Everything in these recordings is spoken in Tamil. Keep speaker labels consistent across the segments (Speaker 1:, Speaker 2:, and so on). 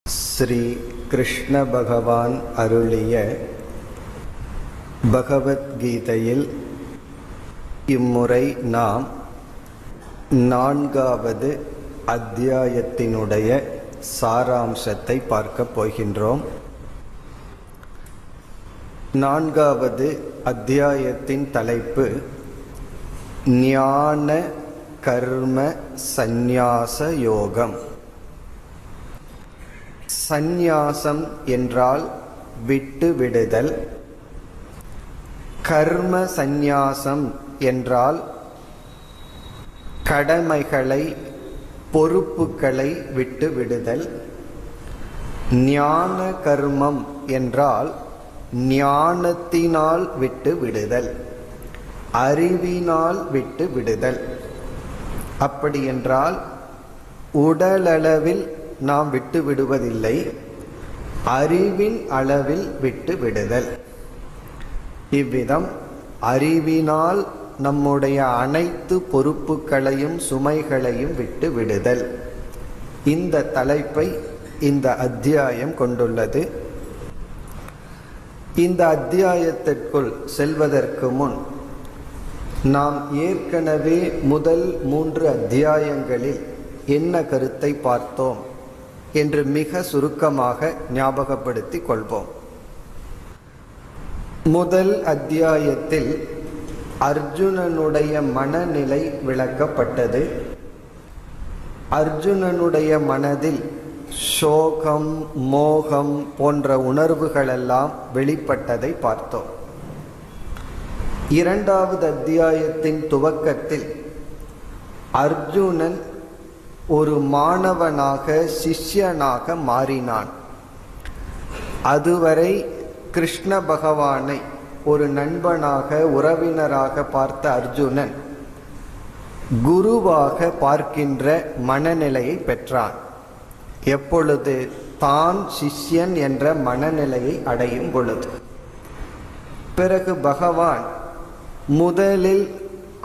Speaker 1: ஸ்ரீ கிருஷ்ண பகவான் அருளிய பகவத்கீதையில் இம்முறை நாம் 4வது அத்தியாயத்தினுடைய சாராம்சத்தை பார்க்க போகின்றோம். 4வது அத்தியாயத்தின் தலைப்பு ஞான கர்ம சந்நியாச யோகம். சந்நியாசம் என்றால் விட்டு விடுதல், கர்ம சந்நியாசம் என்றால் கடமைகளை பொறுப்புகளை விட்டு விடுதல், ஞான கர்மம் என்றால் ஞானத்தினால் விட்டு விடுதல், அறிவினால் விட்டு விடுதல். அப்படி என்றால் உடலளவில் நாம் விட்டு விடுவதில்லை, அறிவின் அளவில் விட்டு விடுதல். இவ்விதம் அறிவினால் நம்முடைய அனைத்து பொறுப்புகளையும் சுமைகளையும் விட்டு விடுதல். இந்த தலைப்பை இந்த அத்தியாயம் கொண்டுள்ளது. இந்த அத்தியாயத்திற்குள் செல்வதற்கு முன் நாம் ஏற்கனவே முதல் 3 அத்தியாயங்களில் என்ன கருத்தை பார்த்தோம் என்று மிக சுருக்கமாக ஞாபகப்படுத்திக் கொள்வோம். முதல் அத்தியாயத்தில் அர்ஜுனனுடைய மனநிலை விளக்கப்பட்டது. அர்ஜுனனுடைய மனதில் சோகம், மோகம் போன்ற உணர்வுகளெல்லாம் வெளிப்பட்டதை பார்த்தோம். 2வது அத்தியாயத்தின் துவக்கத்தில் அர்ஜுனன் ஒரு மாணவனாக சிஷ்யனாக மாறினான். அதுவரை கிருஷ்ண பகவானை ஒரு நண்பனாக உறவினராக பார்த்த அர்ஜுனன் குருவாக பார்க்கின்ற மனநிலையை பெற்றான். எப்பொழுது? தான் சிஷ்யன் என்ற மனநிலையை அடையும் பொழுது. பிறகு பகவான் முதலில்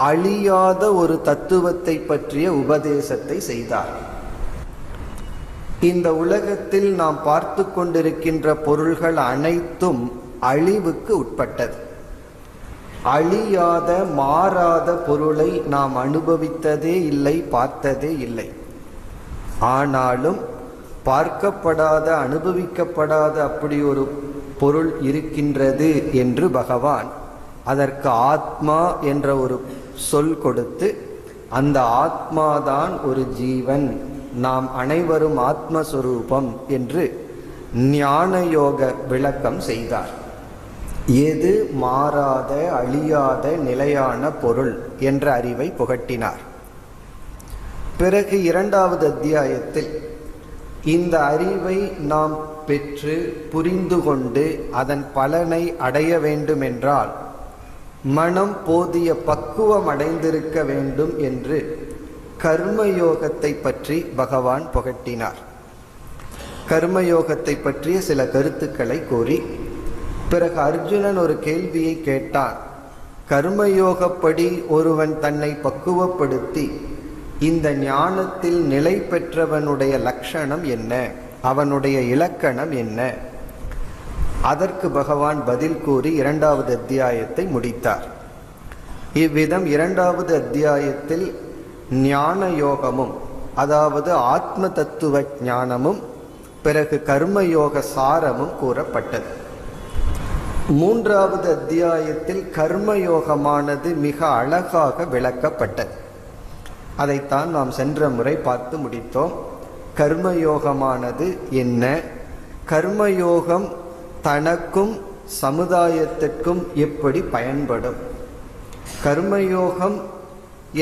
Speaker 1: அழியாத ஒரு தத்துவத்தை பற்றிய உபதேசத்தை செய்தார். இந்த உலகத்தில் நாம் பார்த்து கொண்டிருக்கின்ற பொருள்கள் அனைத்தும் அழிவுக்கு உட்பட்டது. அழியாத மாறாத பொருளை நாம் அனுபவித்ததே இல்லை, பார்த்ததே இல்லை. ஆனாலும் பார்க்கப்படாத, அனுபவிக்கப்படாத அப்படி ஒரு பொருள் இருக்கின்றது என்று பகவான் அதற்கு ஆத்மா என்ற ஒரு சொல் கொடுத்து, அந்த ஆத்மாதான் ஒரு ஜீவன், நாம் அனைவரும் ஆத்மஸ்வரூபம் என்று ஞான யோக விளக்கம் செய்தார். எது மாறாத அழியாத நிலையான பொருள் என்ற அறிவை புகட்டினார். பிறகு 2வது அத்தியாயத்தில் இந்த அறிவை நாம் பெற்று புரிந்து கொண்டு அதன் பலனை அடைய வேண்டுமென்றால் மனம் போதிய பக்குவம் அடைந்திருக்க வேண்டும் என்று கர்மயோகத்தை பற்றி பகவான் புகட்டினார். கர்மயோகத்தை பற்றிய சில கருத்துக்களை கூறி, பிறகு அர்ஜுனன் ஒரு கேள்வியை கேட்டான். கர்மயோகப்படி ஒருவன் தன்னை பக்குவப்படுத்தி இந்த ஞானத்தில் நிலை பெற்றவனுடைய லட்சணம் என்ன, அவனுடைய இலக்கணம் என்ன? அதற்கு பகவான் பதில் கூறி 2வது அத்தியாயத்தை முடித்தார். இவ்விதம் 2வது அத்தியாயத்தில் ஞான யோகமும், அதாவது ஆத்ம தத்துவ ஞானமும், பிறகு கர்மயோக சாரமும் கூறப்பட்டது. 3வது அத்தியாயத்தில் கர்மயோகமானது மிக அழகாக விளக்கப்பட்டது. அதைத்தான் நாம் சென்ற முறை பார்த்து முடித்தோம். கர்மயோகமானது என்ன, கர்மயோகம் தனக்கும் சமுதாயத்திற்கும் எப்படி பயன்படும், கர்மயோகம்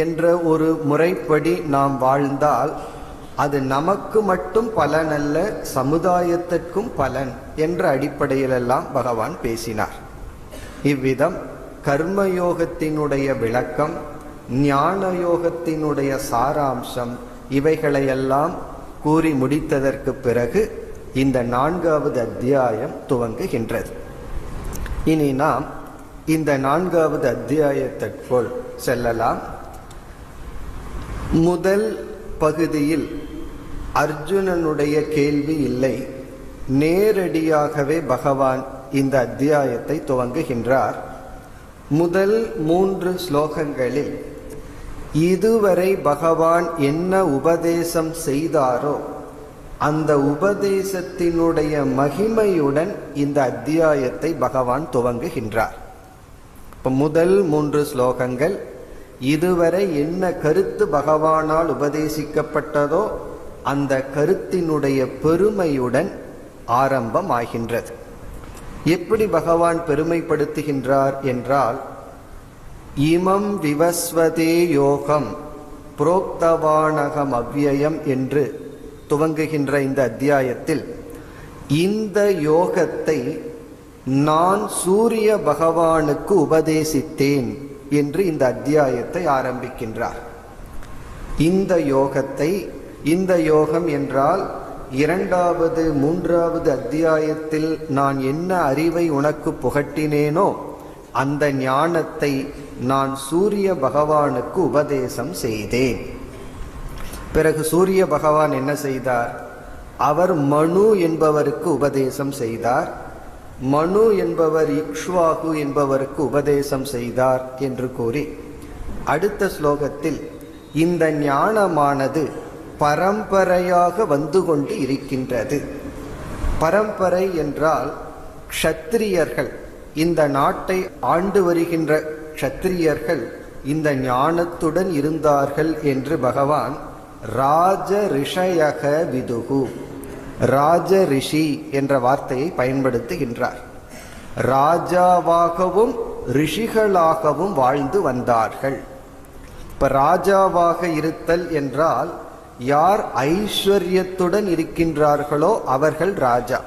Speaker 1: என்ற ஒரு முறைப்படி நாம் வாழ்ந்தால் அது நமக்கு மட்டும் பலனல்ல, சமுதாயத்திற்கும் பலன் என்ற அடிப்படையிலெல்லாம் பகவான் பேசினார். இவ்விதம் கர்மயோகத்தினுடைய விளக்கம், ஞான யோகத்தினுடைய சாராம்சம், இவைகளையெல்லாம் கூறி முடித்ததற்கு பிறகு இந்த 4வது அத்தியாயம் துவங்குகின்றது. இனி நாம் இந்த 4வது அர்ஜுனனுடைய கேள்வி இல்லை. நேரடியாகவே பகவான் இந்த அத்தியாயத்தை துவங்குகின்றார். முதல் 3 ஸ்லோகங்களில் இதுவரை பகவான் என்ன உபதேசம் செய்தாரோ அந்த உபதேசத்தினுடைய மகிமையுடன் இந்த அத்தியாயத்தை பகவான் துவங்குகின்றார். இப்ப முதல் 3 ஸ்லோகங்கள் இதுவரை என்ன கருத்து பகவானால் உபதேசிக்கப்பட்டதோ அந்த கருத்தினுடைய பெருமையுடன் ஆரம்பமாகின்றது. எப்படி பகவான் பெருமைப்படுத்துகின்றார் என்றால், இமம் விவஸ்வதே யோகம் புரோக்தவானகம் அவ்யயம் என்று துவங்குகின்ற இந்த அத்தியாயத்தில் இந்த யோகத்தை நான் சூரிய பகவானுக்கு உபதேசித்தேன் என்று இந்த அத்தியாயத்தை ஆரம்பிக்கின்றார். இந்த யோகத்தை, இந்த யோகம் என்றால் 2வது 3வது அத்தியாயத்தில் நான் என்ன அறிவை உனக்கு புகட்டினேனோ அந்த ஞானத்தை நான் சூரிய பகவானுக்கு உபதேசம் செய்தேன். பிறகு சூரிய பகவான் என்ன செய்தார்? அவர் மனு என்பவருக்கு உபதேசம் செய்தார். மனு என்பவர் இக்ஷ்வாகு என்பவருக்கு உபதேசம் செய்தார் என்று கூறி அடுத்த ஸ்லோகத்தில் இந்த ஞானமானது பரம்பரையாக வந்து கொண்டு இருக்கின்றது. பரம்பரை என்றால் க்ஷத்திரியர்கள், இந்த நாட்டை ஆண்டு வருகின்ற க்ஷத்திரியர்கள் இந்த ஞானத்துடன் இருந்தார்கள் என்று பகவான் ராஜ ரிஷயக விதுகு, ராஜ ரிஷி என்ற வார்த்தையை பயன்படுத்துகின்றார். ராஜாவாகவும் ரிஷிகளாகவும் வாழ்ந்து வந்தார்கள். இப்ப ராஜாவாக இருத்தல் என்றால் யார் ஐஸ்வர்யத்துடன் இருக்கின்றார்களோ அவர்கள் ராஜா.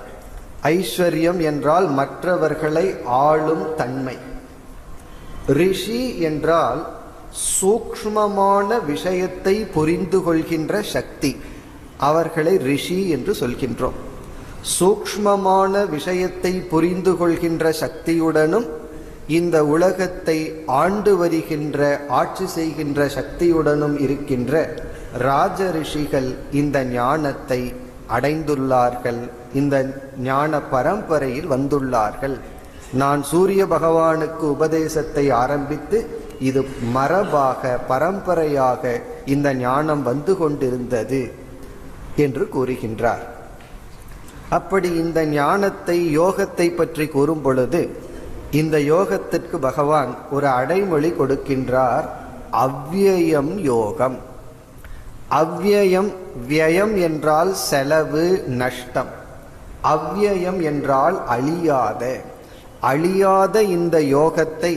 Speaker 1: ஐஸ்வர்யம் என்றால் மற்றவர்களை ஆளும் தன்மை. ரிஷி என்றால் சூக்ஷ்மமான விஷயத்தை புரிந்து கொள்கின்ற சக்தி, அவர்களை ரிஷி என்று சொல்கின்றோம். சூக்ஷ்மமான விஷயத்தை புரிந்து கொள்கின்ற சக்தியுடனும் இந்த உலகத்தை ஆண்டு வருகின்ற, ஆட்சி செய்கின்ற சக்தியுடனும் இருக்கின்ற ராஜ ரிஷிகள் இந்த ஞானத்தை அடைந்துள்ளார்கள், இந்த ஞான பரம்பரையில் வந்துள்ளார்கள். நான் சூரிய பகவானுக்கு உபதேசத்தை ஆரம்பித்து இது மரபாக பரம்பரையாக இந்த ஞானம் வந்து கொண்டிருந்தது என்று கூறுகின்றார். அப்படி இந்த ஞானத்தை, யோகத்தை பற்றி கூறும் பொழுது இந்த யோகத்திற்கு பகவான் ஒரு அடைமொழி கொடுக்கின்றார். அவ்யயம் யோகம். அவ்யயம், வியம் என்றால் செலவு, நஷ்டம். அவ்யயம் என்றால் அழியாத. அழியாத இந்த யோகத்தை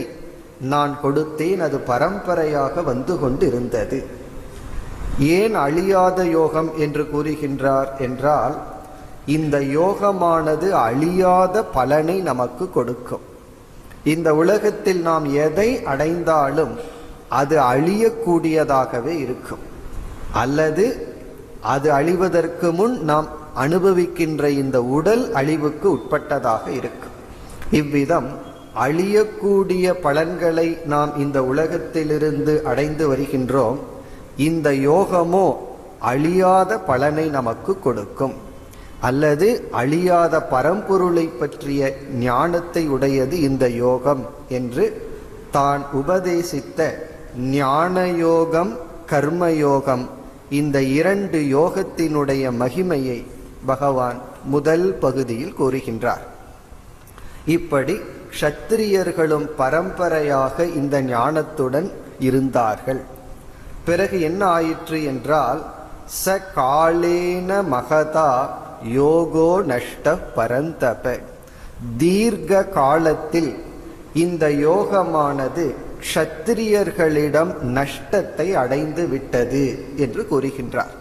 Speaker 1: நான் கொடுத்தேன், அது பரம்பரையாக வந்து கொண்டிருந்தது. ஏன் அழியாத யோகம் என்று கூறுகின்றார் என்றால், இந்த யோகமானது அழியாத பலனை நமக்கு கொடுக்கும். இந்த உலகத்தில் நாம் எதை அடைந்தாலும் அது அழியக்கூடியதாகவே இருக்கும், அல்லது அது அழிவதற்கு முன் நாம் அனுபவிக்கின்ற இந்த உடல் அழிவுக்கு உட்பட்டதாக இருக்கும். இவ்விதம் அழியக்கூடிய பலன்களை நாம் இந்த உலகத்திலிருந்து அடைந்து வருகின்றோம். இந்த யோகமோ அழியாத பலனை நமக்கு கொடுக்கும், அல்லது அழியாத பரம்பொருளை பற்றிய ஞானத்தை உடையது இந்த யோகம் என்று தான் உபதேசித்த ஞானயோகம், கர்மயோகம், இந்த 2 யோகத்தினுடைய மகிமையை பகவான் முதல் பகுதியில் கூறுகின்றார். இப்படி க்ஷத்திரியர்களும் பரம்பரையாக இந்த ஞானத்துடன் இருந்தார்கள். பிறகு என்ன ஆயிற்று என்றால், ச காலேன மகதா யோகோ நஷ்ட பரந்தப. தீர்க்க காலத்தில் இந்த யோகமானது க்ஷத்திரியர்களிடம் நஷ்டத்தை அடைந்து விட்டது என்று கூறுகின்றார்.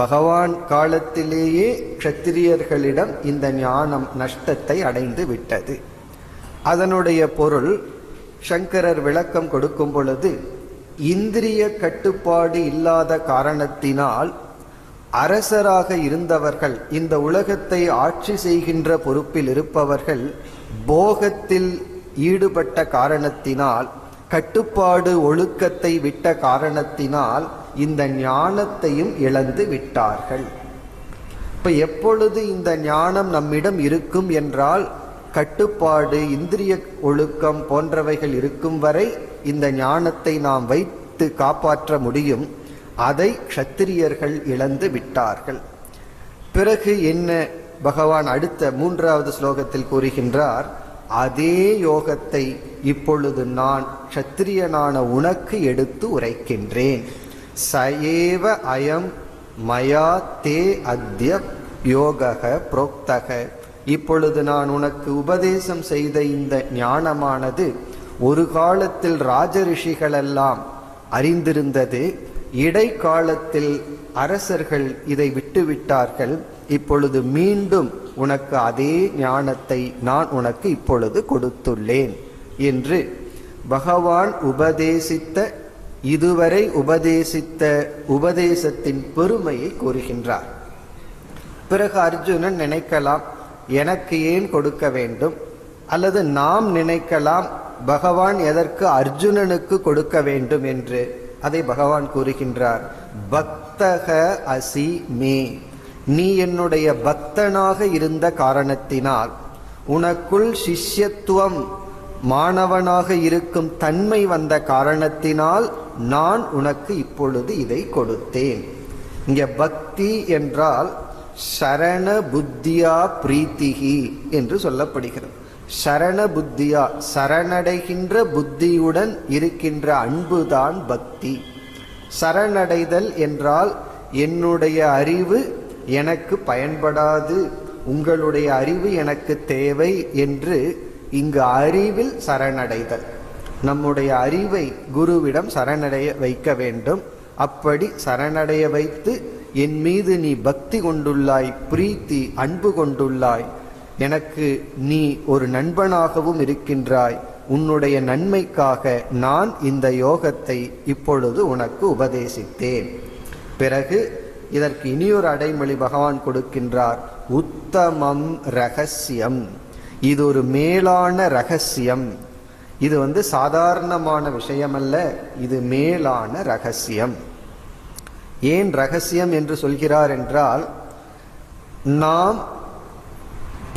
Speaker 1: பகவான் காலத்திலேயே க்ஷத்திரியர்களிடம் இந்த ஞானம் நஷ்டத்தை அடைந்து விட்டது. அதனுடைய பொருள் சங்கரர் விளக்கம் கொடுக்கும் பொழுது, இந்திரிய கட்டுப்பாடு இல்லாத காரணத்தினால் அரசராக இருந்தவர்கள், இந்த உலகத்தை ஆட்சி செய்கின்ற பொறுப்பில் இருப்பவர்கள் போகத்தில் ஈடுபட்ட காரணத்தினால், கட்டுப்பாடு ஒழுக்கத்தை விட்ட காரணத்தினால் இந்த ஞானத்தையும் இழந்து விட்டார்கள். இப்ப எப்பொழுது இந்த ஞானம் நம்மிடம் இருக்கும் என்றால், கட்டுப்பாடு, இந்திரிய ஒழுக்கம் போன்றவைகள் இருக்கும் வரை இந்த ஞானத்தை நாம் வைத்து காப்பாற்ற முடியும். அதை க்ஷத்திரியர்கள் இழந்து விட்டார்கள். பிறகு என்ன பகவான் அடுத்த 3வது ஸ்லோகத்தில் கூறுகின்றார், அதே யோகத்தை இப்பொழுது நான் க்ஷத்திரியனான உனக்கு எடுத்து உரைக்கின்றேன். சயேவ அயம் மயா தே அத்ய யோகக புரோக்தக. இப்பொழுது நான் உனக்கு உபதேசம் செய்த இந்த ஞானமானது ஒரு காலத்தில் ராஜரிஷிகளெல்லாம் அறிந்திருந்தது. இடைக்காலத்தில் அரசர்கள் இதை விட்டுவிட்டார்கள். இப்பொழுது மீண்டும் உனக்கு அதே ஞானத்தை நான் உனக்கு இப்பொழுது கொடுத்துள்ளேன் என்று பகவான் இதுவரை உபதேசித்த உபதேசத்தின் பெருமையை கூறுகின்றார். பிறகு அர்ஜுனன் நினைக்கலாம், எனக்கு ஏன் கொடுக்க வேண்டும்? அல்லது நாம் நினைக்கலாம், பகவான் எதற்கு அர்ஜுனனுக்கு கொடுக்க வேண்டும் என்று. அதை பகவான் கூறுகின்றார், பக்தக அசி மே. நீ என்னுடைய பக்தனாக இருந்த காரணத்தினால், உனக்குள் சிஷ்யத்துவம், மாணவனாக இருக்கும் தன்மை வந்த காரணத்தினால் நான் உனக்கு இப்பொழுது இதை கொடுத்தேன். இங்க பக்தி என்றால் சரண புத்தியா பிரீத்திகி என்று சொல்லப்படுகிறது. சரண புத்தியா, சரணடைகின்ற புத்தியுடன் இருக்கின்ற அன்புதான் பக்தி. சரணடைதல் என்றால் என்னுடைய அறிவு எனக்கு பயன்படாது, உங்களுடைய அறிவு எனக்கு தேவை என்று இங்கு அறிவில் சரணடைதல். நம்முடைய அறிவை குருவிடம் சரணடைய வைக்க வேண்டும். அப்படி சரணடைய வைத்து, என் மீது நீ பக்தி கொண்டுள்ளாய், பிரீத்தி அன்பு கொண்டுள்ளாய், எனக்கு நீ ஒரு நண்பனாகவும் இருக்கின்றாய், உன்னுடைய நன்மைக்காக நான் இந்த யோகத்தை இப்பொழுது உனக்கு உபதேசித்தேன். பிறகு இதற்கு இனியொரு அடைமொழி பகவான் கொடுக்கின்றார், உத்தமம் ரகசியம். இது ஒரு மேலான ரகசியம். இது சாதாரணமான விஷயமல்ல, இது மேலான ரகசியம். ஏன் ரகசியம் என்று சொல்கிறார் என்றால், நாம்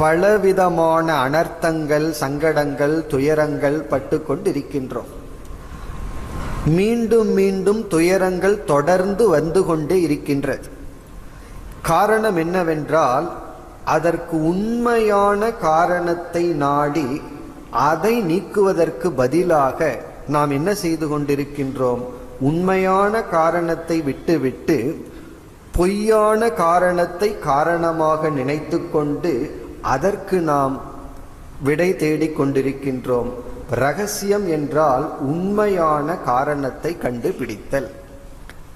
Speaker 1: பலவிதமான அனர்த்தங்கள், சங்கடங்கள், துயரங்கள் பட்டு கொண்டிருக்கின்றோம். மீண்டும் மீண்டும் துயரங்கள் தொடர்ந்து வந்து கொண்டே இருக்கின்றது. காரணம் என்னவென்றால், அதற்கு உண்மையான காரணத்தை நாடி அதை நீக்குவதற்கு பதிலாக நாம் என்ன செய்து கொண்டிருக்கின்றோம்? உண்மையான காரணத்தை விட்டுவிட்டு பொய்யான காரணத்தை காரணமாக நினைத்து கொண்டு அதற்கு நாம் விடை தேடிக் கொண்டிருக்கின்றோம். ரகசியம் என்றால் உண்மையான காரணத்தை கண்டுபிடித்தல்.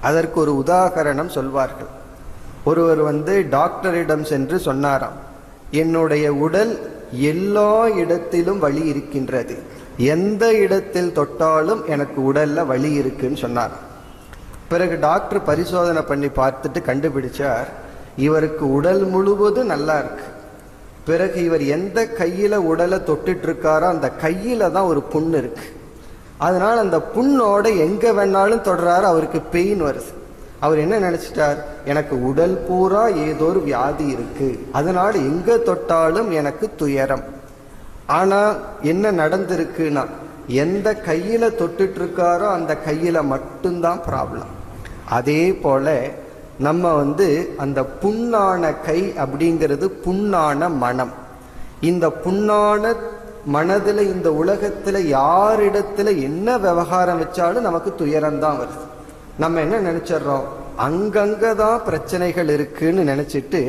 Speaker 1: அதற்கு ஒரு உதாரணம் சொல்வார்கள். ஒருவர் டாக்டரிடம் சென்று சொன்னாராம், என்னுடைய உடல் எல்லா இடத்திலும் வலி இருக்கின்றது, எந்த இடத்தில் தொட்டாலும் எனக்கு உடல்ல வலி இருக்குன்னு சொன்னார். பிறகு டாக்டர் பரிசோதனை பண்ணி பார்த்துட்டு கண்டுபிடிச்சார், இவருக்கு உடல் முழுவதும் நல்லா இருக்கு. பிறகு இவர் எந்த கையில உடலை தொட்டுட்டு இருக்காரோ அந்த கையில தான் ஒரு புண்ணு இருக்கு. அதனால அந்த புண்ணோட எங்க வேணாலும் தொடுறாரு, அவருக்கு பெயின் வருது. அவர் என்ன நினைச்சிட்டார், எனக்கு உடல் பூரா ஏதோ ஒரு வியாதி இருக்கு, அதனால எங்க தொட்டாலும் எனக்கு துயரம். ஆனா என்ன நடந்திருக்குன்னா, எந்த கையில தொட்டுட்டு இருக்காரோ அந்த கையில மட்டும்தான் ப்ராப்ளம். அதே போல நம்ம அந்த புண்ணான கை அப்படிங்கிறது புண்ணான மனம். இந்த புண்ணான மனதுல இந்த உலகத்துல யாரிடத்துல என்ன விவகாரம் வச்சாலும் நமக்கு துயரம்தான் வருது. நம்ம என்ன நினைச்சிடறோம், அங்கங்கதான் பிரச்சனைகள் இருக்குன்னு நினைச்சிட்டு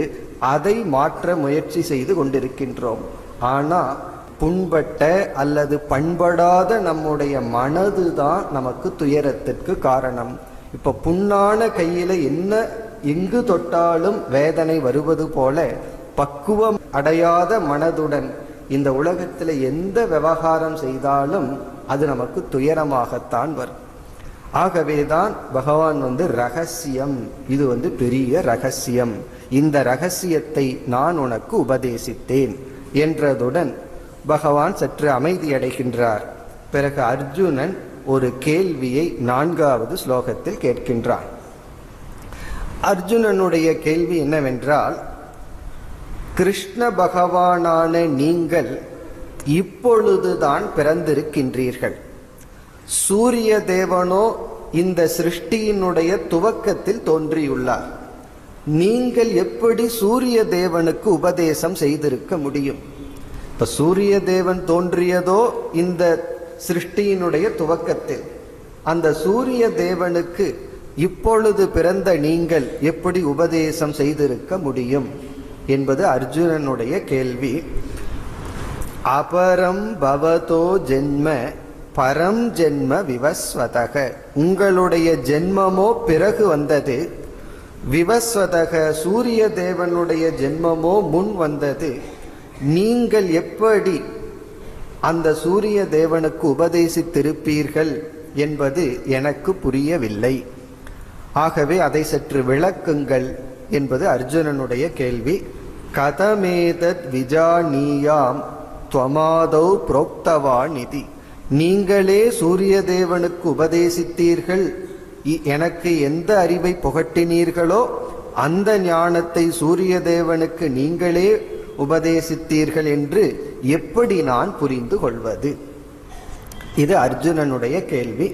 Speaker 1: அதை மாற்ற முயற்சி செய்து கொண்டிருக்கின்றோம். ஆனா புண்பட்ட அல்லது பண்படாத நம்முடைய மனது தான் நமக்கு துயரத்திற்கு காரணம். இப்ப புண்ணான கையில என்ன எங்கு தொட்டாலும் வேதனை வருவது போல, பக்குவம் அடையாத மனதுடன் இந்த உலகத்துல எந்த விவகாரம் செய்தாலும் அது நமக்கு துயரமாகத்தான் வரும். ஆகவேதான் பகவான் ரகசியம், இது பெரிய ரகசியம், இந்த ரகசியத்தை நான் உனக்கு உபதேசித்தேன் என்றதுடன் பகவான் சற்று அமைதியடைகின்றார். பிறகு அர்ஜுனன் ஒரு கேள்வியை 4வது ஸ்லோகத்தில் கேட்கின்றான். அர்ஜுனனுடைய கேள்வி என்னவென்றால், கிருஷ்ண பகவானான நீங்கள் இப்பொழுதுதான் பிறந்திருக்கின்றீர்கள். சூரிய தேவனோ இந்த சிருஷ்டியினுடைய துவக்கத்தில் தோன்றியுள்ளார். நீங்கள் எப்படி சூரிய தேவனுக்கு உபதேசம் செய்திருக்க முடியும்? இப்ப சூரிய தேவன் தோன்றியதோ இந்த சிருஷ்டியினுடைய துவக்கத்தில். அந்த சூரிய தேவனுக்கு இப்பொழுது பிறந்த நீங்கள் எப்படி உபதேசம் செய்திருக்க முடியும் என்பது அர்ஜுனனுடைய கேள்வி. அபரம் பவதோ ஜென்ம பரம் ஜென்ம விவஸ்வதக, உங்களுடைய ஜென்மமோ பிறகு வந்தது. விவஸ்வதக, சூரிய தேவனுடைய ஜென்மமோ முன் வந்தது. நீங்கள் எப்படி அந்த சூரிய தேவனுக்கு உபதேசித்திருப்பீர்கள் என்பது எனக்கு புரியவில்லை. ஆகவே அதை சற்று விளக்குங்கள் என்பது அர்ஜுனனுடைய கேள்வி. கதமேதத் விஜானீயாம் த்வமாதௌ புரோக்தவாநிதி, நீங்களே சூரிய தேவனுக்கு உபதேசித்தீர்கள், எனக்கு எந்த அறிவை புகட்டினீர்களோ அந்த ஞானத்தை சூரிய தேவனுக்கு நீங்களே உபதேசித்தீர்கள் என்று எப்படி நான் புரிந்து கொள்வது? இது அர்ஜுனனுடைய கேள்வி.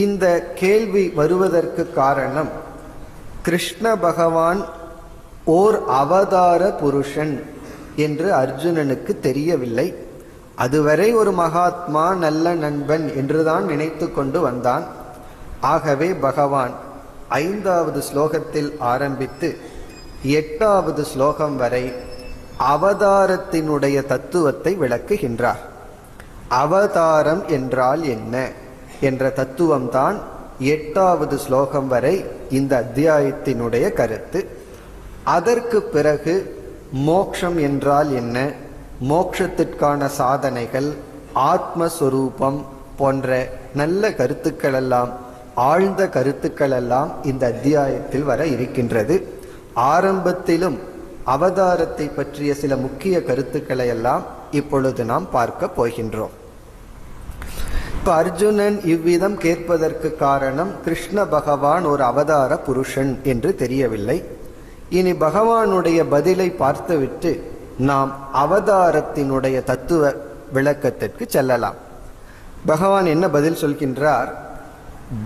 Speaker 1: இந்த கேள்வி வருவதற்கு காரணம், கிருஷ்ண பகவான் ஓர் அவதார புருஷன் என்று அர்ஜுனனுக்கு தெரியவில்லை. அதுவரை ஒரு மகாத்மா, நல்ல நண்பன் என்றுதான் நினைத்து கொண்டு வந்தான். ஆகவே பகவான் 5வது ஸ்லோகத்தில் ஆரம்பித்து 8வது ஸ்லோகம் வரை அவதாரத்தினுடைய தத்துவத்தை விளக்குகின்றார். அவதாரம் என்றால் என்ன என்ற தத்துவம்தான் 8வது ஸ்லோகம் வரை இந்த அத்தியாயத்தினுடைய கருத்து. அதற்கு பிறகு மோக்ஷம் என்றால் என்ன, மோக்ஷத்திற்கான சாதனைகள், ஆத்மஸ்வரூபம் போன்ற நல்ல கருத்துக்கள் எல்லாம், ஆழ்ந்த கருத்துக்கள் எல்லாம் இந்த அத்தியாயத்தில் வர இருக்கின்றது. ஆரம்பத்திலும் அவதாரத்தை பற்றிய சில முக்கிய கருத்துக்களை எல்லாம் இப்பொழுது நாம் பார்க்க போகின்றோம். இப்ப அர்ஜுனன் இவ்விதம் கேட்பதற்கு காரணம், கிருஷ்ண பகவான் ஒரு அவதார புருஷன் என்று தெரியவில்லை. இனி பகவானுடைய பதிலை பார்த்துவிட்டு நாம் அவதாரத்தினுடைய தத்துவ விளக்கத்திற்கு செல்லலாம். பகவான் என்ன பதில் சொல்கின்றார்?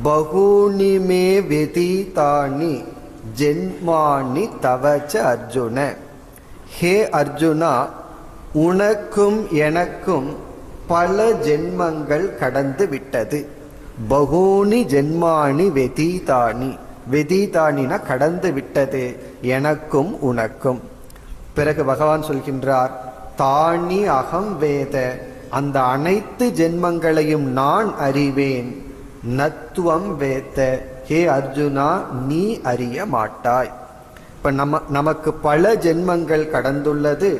Speaker 1: பகூனி மே வெதீதானி ஜென்மானி தவச்ச அர்ஜுன. ஹே அர்ஜுனா, உனக்கும் எனக்கும் பல ஜென்மங்கள் கடந்து விட்டது. பகூனி ஜென்மானி வெதீதானி, வெதீதானினா கடந்து விட்டது, எனக்கும் உனக்கும். பிறகு பகவான் சொல்கின்றார், தானி அகம் வேத, அந்த அனைத்து ஜென்மங்களையும் நான் அறிவேன். நத்துவம் வேத, ஹே அர்ஜுனா நீ அறிய மாட்டாய். இப்ப நமக்கு பல ஜென்மங்கள் கடந்துள்ளது,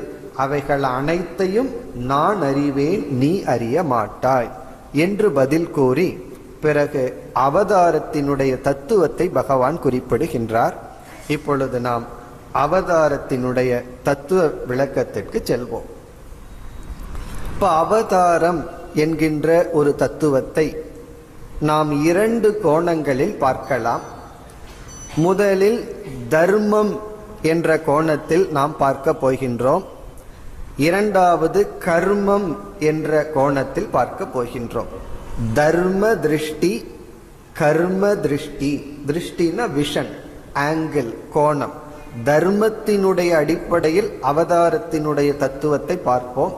Speaker 1: அவைகள் அனைத்தையும் நான் அறிவேன், நீ அறிய மாட்டாய் என்று பதில் கூறி பிறகு அவதாரத்தினுடைய தத்துவத்தை பகவான் குறிப்பிடுகின்றார். இப்பொழுது நாம் அவதாரத்தினுடைய தத்துவ விளக்கத்திற்கு செல்வோம். இப்ப அவதாரம் என்கின்ற ஒரு தத்துவத்தை நாம் 2 கோணங்களில் பார்க்கலாம். முதலில் தர்மம் என்ற கோணத்தில் நாம் பார்க்க போகின்றோம். 2வது கர்மம் என்ற கோணத்தில் பார்க்க போகின்றோம். தர்ம திருஷ்டி, கர்ம திருஷ்டி. திருஷ்டினா விஷன், ஆங்கிள், கோணம். தர்மத்தினுடைய அடிப்படையில் அவதாரத்தினுடைய தத்துவத்தை பார்ப்போம்.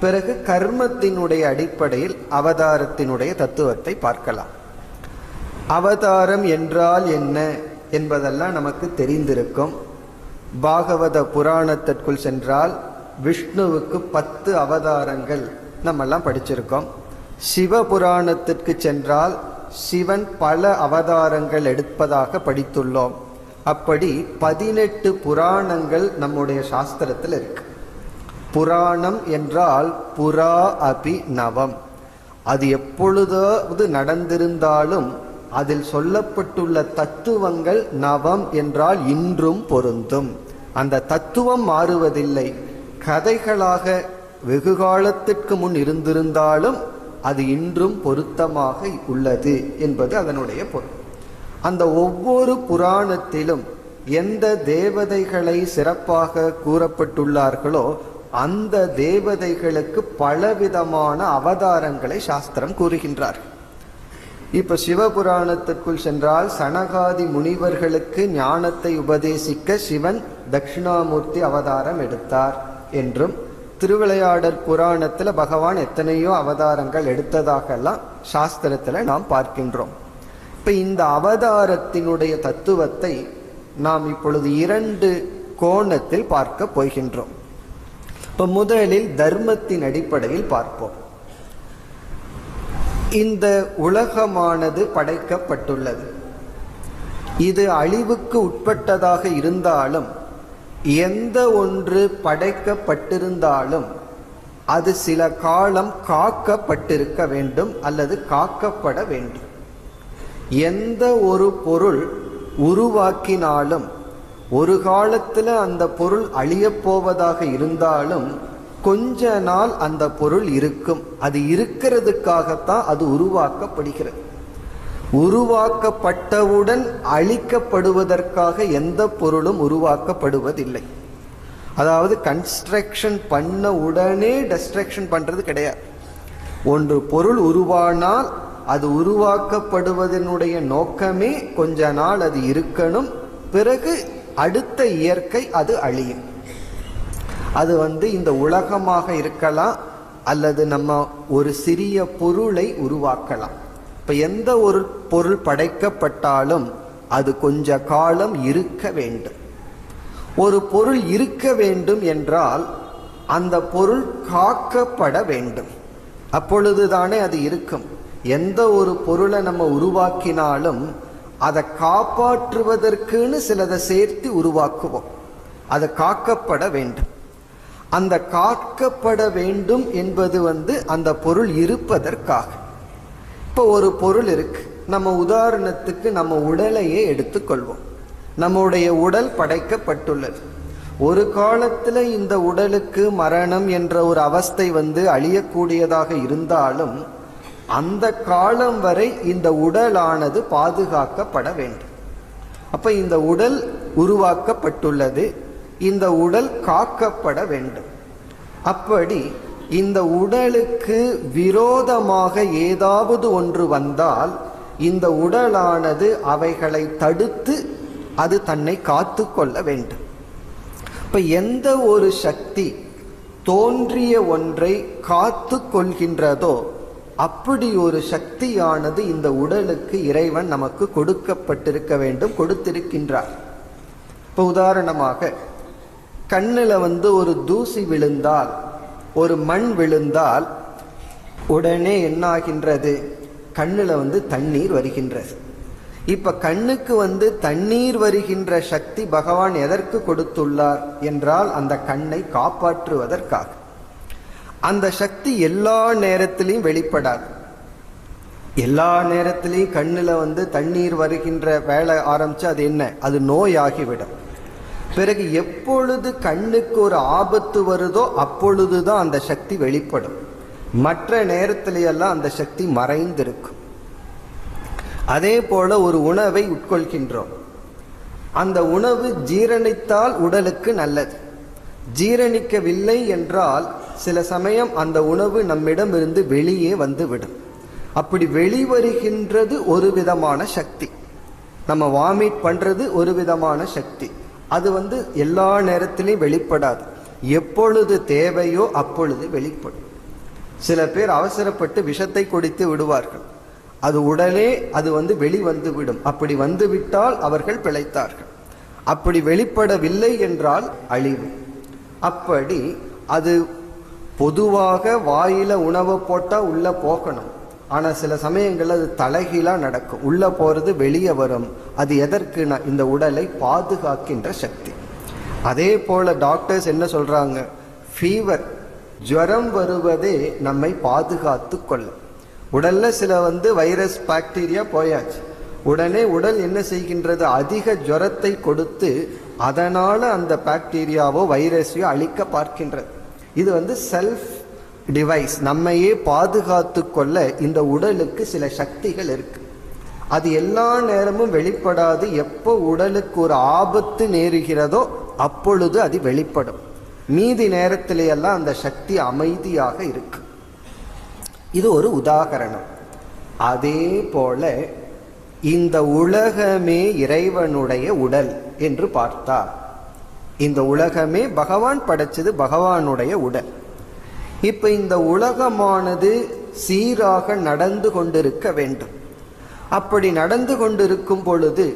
Speaker 1: பிறகு கர்மத்தினுடைய அடிப்படையில் அவதாரத்தினுடைய தத்துவத்தை பார்க்கலாம். அவதாரம் என்றால் என்ன என்பதெல்லாம் நமக்கு தெரிந்திருக்கும். பாகவத புராணத்திற்குள் சென்றால் விஷ்ணுவுக்கு 10 அவதாரங்கள் நம்மெல்லாம் படிச்சிருக்கோம். சிவ புராணத்திற்கு சென்றால் சிவன் பல அவதாரங்கள் எடுப்பதாக படித்துள்ளோம். அப்படி 18 புராணங்கள் நம்முடைய சாஸ்திரத்தில் இருக்கு. புராணம் என்றால் புரா அபி நவம், அது எப்பொழுதாவது நடந்திருந்தாலும் அதில் சொல்லப்பட்டுள்ள தத்துவங்கள் நவம் என்றால் இன்றும் பொருந்தும். அந்த தத்துவம் மாறுவதில்லை. கதைகளாக வெகு காலத்திற்கு முன் இருந்திருந்தாலும் அது இன்றும் பொருத்தமாக உள்ளது என்பது அதனுடைய பொருள். அந்த ஒவ்வொரு புராணத்திலும் எந்த தேவதைகளை சிறப்பாக கூறப்பட்டுள்ளார்களோ அந்த தேவதைகளுக்கு பலவிதமான அவதாரங்களை சாஸ்திரம் கூறுகின்றார். இப்ப சிவபுராணத்திற்குள் சென்றால் சனகாதி முனிவர்களுக்கு ஞானத்தை உபதேசிக்க சிவன் தட்சிணாமூர்த்தி அவதாரம் எடுத்தார் என்றும், திருவிளையாடல் புராணத்துல பகவான் எத்தனையோ அவதாரங்கள் எடுத்ததாகலாம் சாஸ்திரத்துல நாம் பார்க்கின்றோம். இப்ப இந்த அவதாரத்தினுடைய தத்துவத்தை நாம் இப்பொழுது 2 கோணத்தில் பார்க்க போகின்றோம். இப்ப முதலில் தர்மத்தின் அடிப்படையில் பார்ப்போம். இந்த உலகமானது படைக்கப்பட்டுள்ளது. இது அழிவுக்கு உட்பட்டதாக இருந்தாலும், எந்த ஒன்று படைக்கப்பட்டிருந்தாலும் அது சில காலம் காக்கப்பட்டிருக்க வேண்டும் அல்லது காக்கப்பட வேண்டும். எந்த ஒரு பொருள் உருவாக்கினாலும் ஒரு காலத்துல அந்த பொருள் அழியப் போவதாக இருந்தாலும் கொஞ்ச நாள் அந்த பொருள் இருக்கும். அது இருக்கிறதுக்காகத்தான் அது உருவாக்கப்படுகிறது. உருவாக்கப்பட்டவுடன் அழிக்கப்படுவதற்காக எந்த பொருளும் உருவாக்கப்படுவதில்லை. அதாவது கன்ஸ்ட்ரக்ஷன் பண்ண உடனே டெஸ்ட்ரக்ஷன் பண்றது கிடையாது. ஒன்று பொருள் உருவானால் அது உருவாக்கப்படுவதனுடைய நோக்கமே கொஞ்ச நாள் அது இருக்கணும், பிறகு அடுத்த இயற்கை அது அழியும். அது இந்த உலகமாக இருக்கலாம் அல்லது நம்ம ஒரு சிறிய பொருளை உருவாக்கலாம். இப்ப எந்த ஒரு பொருள் படைக்கப்பட்டாலும் அது கொஞ்ச காலம் இருக்க வேண்டும். ஒரு பொருள் இருக்க வேண்டும் என்றால் அந்த பொருள் காக்கப்பட வேண்டும். அப்பொழுதுதானே அது இருக்கும். எந்த ஒரு பொருளை நம்ம உருவாக்கினாலும் அதை காப்பாற்றுவதற்குன்னு சிலதை சேர்த்து உருவாக்குவோம். அது காக்கப்பட வேண்டும். அந்த காக்கப்பட வேண்டும் என்பது அந்த பொருள் இருப்பதற்காக. இப்போ ஒரு பொருள் இருக்கு. நம்ம உதாரணத்துக்கு நம்ம உடலையே எடுத்துக்கொள்வோம். நம்முடைய உடல் படைக்கப்பட்டுள்ளது. ஒரு காலத்துல இந்த உடலுக்கு மரணம் என்ற ஒரு அவஸ்தை அழியக்கூடியதாக இருந்தாலும் அந்த காலம் வரை இந்த உடலானது பாதுகாக்கப்பட வேண்டும். அப்ப இந்த உடல் உருவாக்கப்பட்டுள்ளது, இந்த உடல் காக்கப்பட வேண்டும். அப்படி இந்த உடலுக்கு விரோதமாக ஏதாவது ஒன்று வந்தால் இந்த உடலானது அவைகளை தடுத்து அது தன்னை காத்து கொள்ள வேண்டும். இப்ப எந்த ஒரு சக்தி தோன்றிய ஒன்றை காத்து கொள்கின்றதோ அப்படி ஒரு சக்தியானது இந்த உடலுக்கு இறைவன் நமக்கு கொடுக்கப்பட்டிருக்க வேண்டும், கொடுத்திருக்கின்றார். இப்ப உதாரணமாக கண்ணுல ஒரு தூசி விழுந்தால், ஒரு மண் விழுந்தால் உடனே என்ன ஆகின்றது? கண்ணுல தண்ணீர் வருகின்றது. இப்ப கண்ணுக்கு தண்ணீர் வருகின்ற சக்தி பகவான் எதற்கு கொடுத்துள்ளார் என்றால் அந்த கண்ணை காப்பாற்றுவதற்காக. அந்த சக்தி எல்லா நேரத்திலையும் வெளிப்படாது. எல்லா நேரத்திலையும் கண்ணுல தண்ணீர் வருகின்ற வேலை ஆரம்பிச்சு அது என்ன? அது நோயாகிவிடும். பிறகு எப்பொழுது கண்ணுக்கு ஒரு ஆபத்து வருதோ அப்பொழுதுதான் அந்த சக்தி வெளிப்படும். மற்ற நேரத்திலையெல்லாம் அந்த சக்தி மறைந்திருக்கும். அதே போல ஒரு உணவை உட்கொள்கின்றோம். அந்த உணவு ஜீரணித்தால் உடலுக்கு நல்லது. ஜீரணிக்கவில்லை என்றால் சில சமயம் அந்த உணவு நம்மிடமிருந்து வெளியே வந்துவிடும். அப்படி வெளிவருகின்றது ஒரு விதமான சக்தி. நம்ம வாமிட் பண்றது ஒரு விதமான சக்தி. அது எல்லா நேரத்திலையும் வெளிப்படாது. எப்பொழுது தேவையோ அப்பொழுது வெளிப்படும். சில பேர் அவசரப்பட்டு விஷத்தை குடித்து விடுவார்கள். அது உடனே அது வெளிவந்து விடும். அப்படி வந்துவிட்டால் அவர்கள் பிழைத்தார்கள். அப்படி வெளிப்படவில்லை என்றால் அழிவு. அப்படி அது பொதுவாக வாயில உணவை போட்டா உள்ள போகணும். ஆனா சில சமயங்கள்ல அது தலைகீழா நடக்கும். உள்ள போறது வெளியே வரும். அது எதற்குனா இந்த உடலை பாதுகாக்கின்ற சக்தி. அதே போல டாக்டர்ஸ் என்ன சொல்றாங்க? ஃபீவர், ஜுரம் வருவதே நம்மை பாதுகாத்து கொள்ள. உடல்ல சில வைரஸ் பாக்டீரியா போயாச்சு. உடனே உடல் என்ன செய்கின்றது? அதிக ஜுரத்தை கொடுத்து அதனால அந்த பாக்டீரியாவோ வைரஸையோ அழிக்க பார்க்கின்றது. இது செல்ஃப் டிவைஸ். நம்மையே பாதுகாத்து கொள்ள இந்த உடலுக்கு சில சக்திகள் இருக்கு. அது எல்லா நேரமும் வெளிப்படாது. எப்போ உடலுக்கு ஒரு ஆபத்து நேருகிறதோ அப்பொழுது அது வெளிப்படும். மீதி நேரத்திலேயெல்லாம் அந்த சக்தி அமைதியாக இருக்கு. இது ஒரு உதாகரணம். அதே போல இந்த உலகமே இறைவனுடைய உடல் என்று பார்த்தார். இந்த உலகமே பகவான் படைச்சது, பகவானுடைய உடல். இப்ப இந்த உலகமானது சீராக நடந்து கொண்டிருக்க வேண்டும். அப்படி நடந்து கொண்டிருக்கும் பொழுது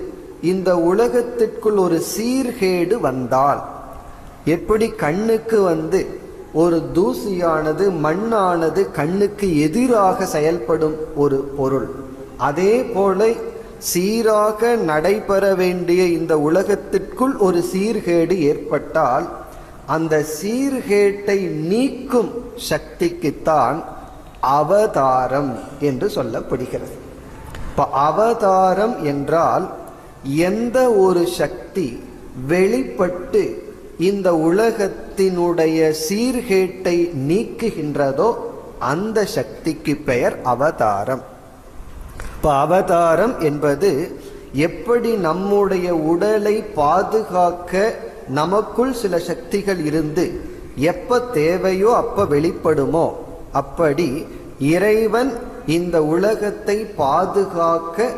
Speaker 1: இந்த உலகத்திற்குள் ஒரு சீர்கேடு வந்தால், எப்படி கண்ணுக்கு ஒரு தூசியானது, மண்ணானது கண்ணுக்கு எதிராக செயல்படும் ஒரு பொருள், அதே போல சீராக நடைபெற வேண்டிய இந்த உலகத்திற்குள் ஒரு சீர்கேடு ஏற்பட்டால் அந்த சீர்கேட்டை நீக்கும் சக்திக்குத்தான் அவதாரம் என்று சொல்லப்படுகிறது. இப்ப அவதாரம் என்றால் எந்த ஒரு சக்தி வெளிப்பட்டு இந்த உலகத்தினுடைய சீர்கேட்டை நீக்குகின்றதோ அந்த சக்திக்கு பெயர் அவதாரம். இப்ப அவதாரம் என்பது எப்படி நம்முடைய உடலை பாதுகாக்க நமக்குள் சில சக்திகள் இருந்து எப்ப தேவையோ அப்ப வெளிப்படுமோ, அப்படி இறைவன் இந்த உலகத்தை பாதுகாக்க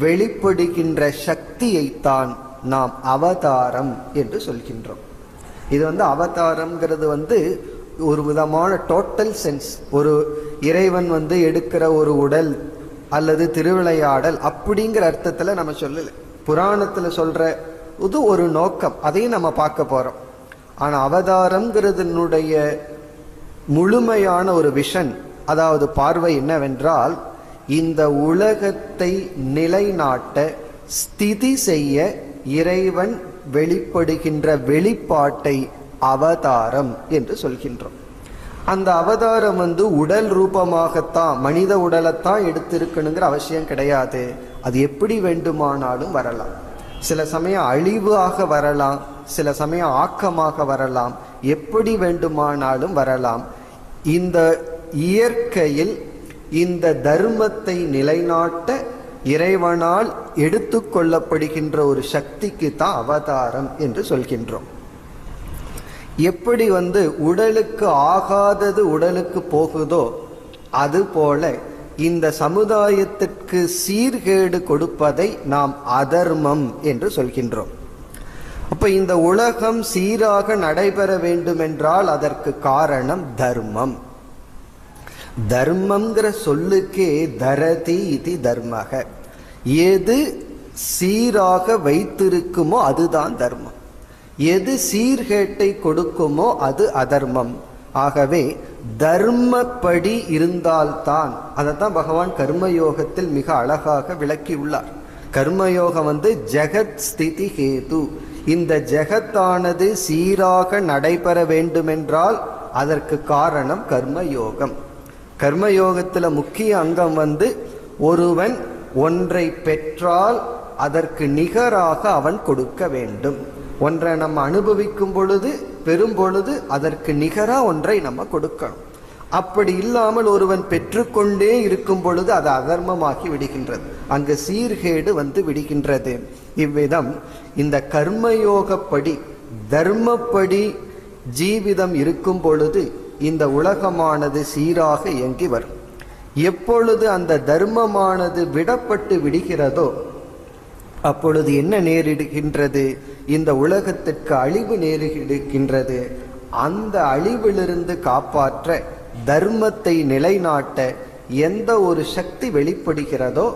Speaker 1: வெளிப்படுகின்ற சக்தியைத்தான் நாம் அவதாரம் என்று சொல்கின்றோம். இது அவதாரம்ங்கிறது ஒரு விதமான டோட்டல் சென்ஸ். ஒரு இறைவன் எடுக்கிற ஒரு உடல் அல்லது திருவிளையாடல் அப்படிங்கிற அர்த்தத்துல நம்ம சொல்லல. புராணத்துல சொல்ற இது ஒரு நோக்கம், அதையும் நம்ம பார்க்க போறோம். ஆனா அவதாரம்ங்கிறதுனுடைய முழுமையான ஒரு விஷன், அதாவது பார்வை என்னவென்றால், இந்த உலகத்தை நிலைநாட்ட ஸ்திதி செய்ய இறைவன் வெளிப்படுகின்ற வெளிப்பாட்டை அவதாரம் என்று சொல்கின்றோம். அந்த அவதாரம் உடல் ரூபமாகத்தான், மனித உடலைத்தான் எடுத்திருக்கணுங்கிற அவசியம் கிடையாது. அது எப்படி வேண்டுமானாலும் வரலாம். சில சமயம் அழிவாக வரலாம், சில சமயம் ஆக்கமாக வரலாம், எப்படி வேண்டுமானாலும் வரலாம். இந்த இயற்கையில் இந்த தர்மத்தை நிலைநாட்ட இறைவனால் எடுத்துக்கொள்ளப்படுகின்ற ஒரு சக்திக்கு தான் அவதாரம் என்று சொல்கின்றோம். எப்படி உடலுக்கு ஆகாதது உடலுக்கு போகுதோ அதுபோல இந்த சமுதாயத்திற்கு சீர்கேடு கொடுப்பதை நாம் அதர்மம் என்று சொல்கின்றோம். அப்ப இந்த உலகம் சீராக நடைபெற வேண்டுமென்றால் அதற்கு காரணம் தர்மம். தர்மம்ங்கிற சொல்லுக்கே தரதி இது தர்மக. எது சீராக வைத்திருக்குமோ அதுதான் தர்மம். எது சீர்கேட்டை கொடுக்குமோ அது அதர்மம். ஆகவே தர்மப்படி இருந்தால்தான், அதைத்தான் பகவான் கர்மயோகத்தில் மிக அழகாக விளக்கியுள்ளார். கர்மயோகம் ஜெகத் ஸ்திதி ஹேது. இந்த ஜெகத்தானது சீராக நடைபெற வேண்டுமென்றால் அதற்கு காரணம் கர்மயோகம். கர்மயோகத்துல முக்கிய அங்கம் ஒருவன் ஒன்றை பெற்றால் அதற்கு நிகராக அவன் கொடுக்க வேண்டும். ஒன்றை நம்ம அனுபவிக்கும் பொழுது, பெறும் பொழுது அதற்கு நிகரா ஒன்றை நம்ம கொடுக்கணும். அப்படி இல்லாமல் ஒருவன் பெற்றுக்கொண்டே இருக்கும் பொழுது அது அதர்மமாகி விடுகின்றது, அங்கு சீர்கேடு விடுகின்றது. இவ்விதம் இந்த கர்மயோகப்படி தர்மப்படி ஜீவிதம் இருக்கும் பொழுது இந்த உலகமானது சீராக இயங்கி வரும். எப்பொழுது அந்த தர்மமானது விடப்பட்டு விடுகிறதோ அப்பொழுது என்ன நேரிடுகின்றது? இந்த உலகத்திற்கு அழிவு நேரிடுகின்றது. அந்த அழிவிலிருந்து காப்பாற்ற, தர்மத்தை நிலைநாட்ட எந்த ஒரு சக்தி வெளிப்படுகிறதோ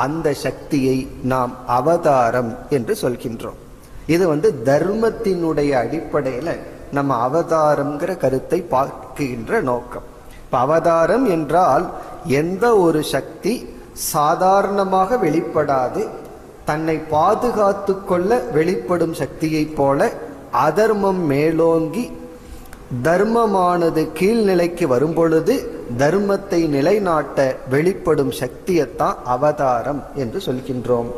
Speaker 1: அந்த சக்தியை நாம் அவதாரம் என்று சொல்கின்றோம். இது தர்மத்தினுடைய அடிப்படையில நம்ம அவதாரம்ங்கிற கருத்தை பார்க்கின்ற நோக்கம். இப்ப அவதாரம் என்றால் எந்த ஒரு சக்தி சாதாரணமாக வெளிப்படாது, தன்னை பாதுகாத்து கொள்ள வெளிப்படும் சக்தியை போல அதர்மம் மேலோங்கி தர்மமானது கீழ்நிலைக்கு வரும்பொழுது தர்மத்தை நிலைநாட்ட வெளிப்படும் சக்தியைத்தான் அவதாரம் என்று சொல்கின்றோம்.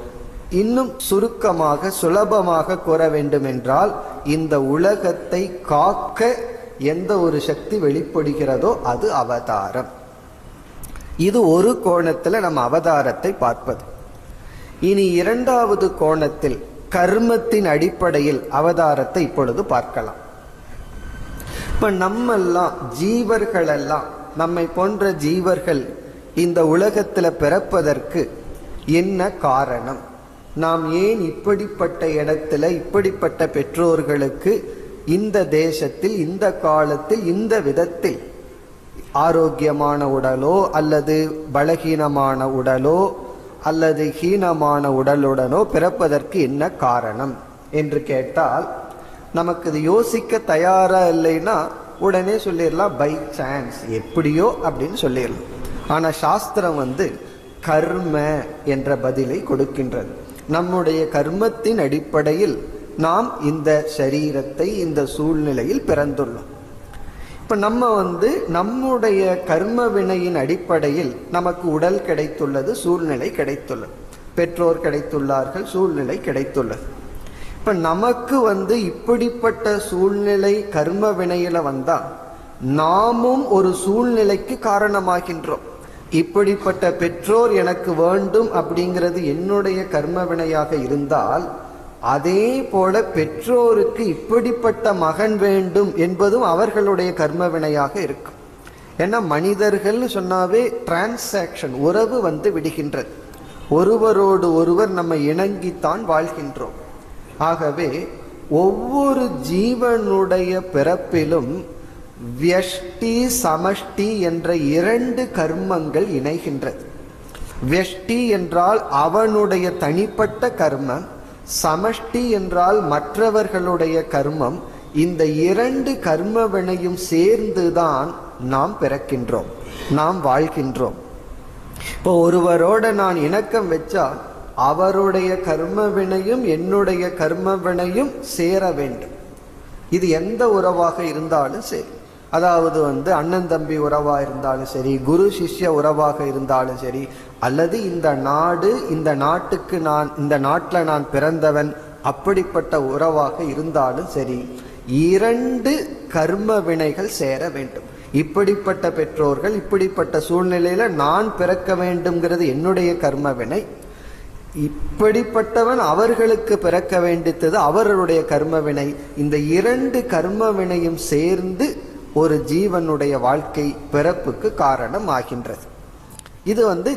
Speaker 1: இன்னும் சுருக்கமாக சுலபமாக கூற வேண்டும் என்றால், இந்த உலகத்தை காக்க எந்த ஒரு சக்தி வெளிப்படுகிறதோ அது அவதாரம். இது ஒரு கோணத்துல நம்ம அவதாரத்தை பார்ப்பது. இனி இரண்டாவது கோணத்தில் கர்மத்தின் அடிப்படையில் அவதாரத்தை இப்பொழுது பார்க்கலாம். இப்ப நம்மெல்லாம் ஜீவர்களெல்லாம், நம்மை போன்ற ஜீவர்கள் இந்த உலகத்துல பிறப்பதற்கு என்ன காரணம்? நாம் ஏன் இப்படிப்பட்ட இடத்துல இப்படிப்பட்ட பெற்றோர்களுக்கு இந்த தேசத்தில் இந்த காலத்தில் இந்த விதத்தில் ஆரோக்கியமான உடலோ அல்லது பலகீனமான உடலோ அல்லது ஹீனமான உடலுடனோ பிறப்பதற்கு என்ன காரணம் என்று கேட்டால், நமக்கு இது யோசிக்க தயாரா இல்லைன்னா உடனே சொல்லிடலாம் பை சான்ஸ், எப்படியோ அப்படின்னு சொல்லிடலாம். ஆனா சாஸ்திரம் கர்ம என்ற பதிலை கொடுக்கின்றது. நம்முடைய கர்மத்தின் அடிப்படையில் நாம் இந்த சரீரத்தை இந்த சூழ்நிலையில் பிறந்துள்ளோம். இப்ப நம்ம நம்முடைய கர்ம வினையின் அடிப்படையில் நமக்கு உடல் கிடைத்துள்ளது, சூழ்நிலை கிடைத்துள்ளது, பெற்றோர் கிடைத்துள்ளார்கள், சூழ்நிலை கிடைத்துள்ளது. இப்ப நமக்கு இப்படிப்பட்ட சூழ்நிலை கர்ம வினையில வந்தா நாமும் ஒரு சூழ்நிலைக்கு காரணமாகின்றோம். இப்படிப்பட்ட பெற்றோர் எனக்கு வேண்டும் அப்படிங்கிறது என்னுடைய கர்ம வினையாக இருந்தால், அதே போல பெற்றோருக்கு இப்படிப்பட்ட மகன் வேண்டும் என்பதும் அவர்களுடைய கர்ம வினையாக இருக்கும். ஏன்னா மனிதர்கள் சொன்னாவே டிரான்சாக்ஷன், உறவு விடுகின்றது. ஒருவரோடு ஒருவர் நம்ம இணங்கித்தான் வாழ்கின்றோம். ஆகவே ஒவ்வொரு ஜீவனுடைய பிறப்பிலும் வியஷ்டி சமஷ்டி என்ற இரண்டு கர்மங்கள் இணைகின்றது. வியஷ்டி என்றால் அவனுடைய தனிப்பட்ட கர்மம், சமஷ்டி என்றால் மற்றவர்களுடைய கர்மம். இந்த இரண்டு கர்ம வினையும் சேர்ந்துதான் நாம் பிறக்கின்றோம், நாம் வாழ்கின்றோம். இப்போ ஒருவரோட நான் இணக்கம் வச்சா அவருடைய கர்ம வினையும் என்னுடைய கர்ம வினையும் சேர வேண்டும். இது எந்த உறவாக இருந்தாலும் சரி, அதாவது அண்ணன் தம்பி உறவா இருந்தாலும் சரி, குரு சிஷ்ய உறவாக இருந்தாலும் சரி, அல்லது இந்த நாடு, இந்த நாட்டுக்கு நான், இந்த நாட்டில் நான் பிறந்தவன், அப்படிப்பட்ட உறவாக இருந்தாலும் சரி, இரண்டு கர்ம வினைகள் சேர வேண்டும். இப்படிப்பட்ட பெற்றோர்கள், இப்படிப்பட்ட சூழ்நிலையில நான் பிறக்க வேண்டும்ங்கிறது என்னுடைய கர்ம வினை. இப்படிப்பட்டவன் அவர்களுக்கு பிறக்க வேண்டியது அவர்களுடைய கர்ம வினை. இந்த இரண்டு கர்ம வினையும் சேர்ந்து ஒரு ஜீவனுடைய வாழ்க்கை பிறப்புக்கு காரணம் ஆகின்றது. இது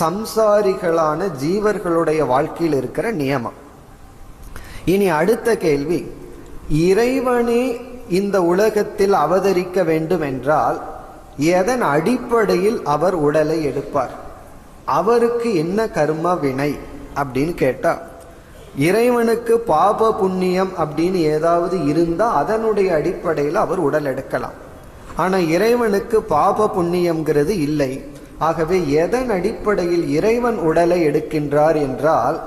Speaker 1: சம்சாரிகளான ஜீவர்களுடைய வாழ்க்கையில் இருக்கிற நியமம். இனி அடுத்த கேள்வி, இறைவனே இந்த உலகத்தில் அவதரிக்க வேண்டும் என்றால் எதன் அடிப்படையில் அவர் உடலை எடுப்பார்? அவருக்கு என்ன கர்ம வினை அப்படின்னு கேட்டா, இறைவனுக்கு பாப புண்ணியம் அப்படின்னு ஏதாவது இருந்தா அதனுடைய அடிப்படையில் அவர் உடல் எடுக்கலாம். ஆனா இறைவனுக்கு பாப புண்ணியம்ங்கிறது இல்லை. ஆகவே எதன் அடிப்படையில் இறைவன் உடலை எடுக்கின்றார் என்றால்,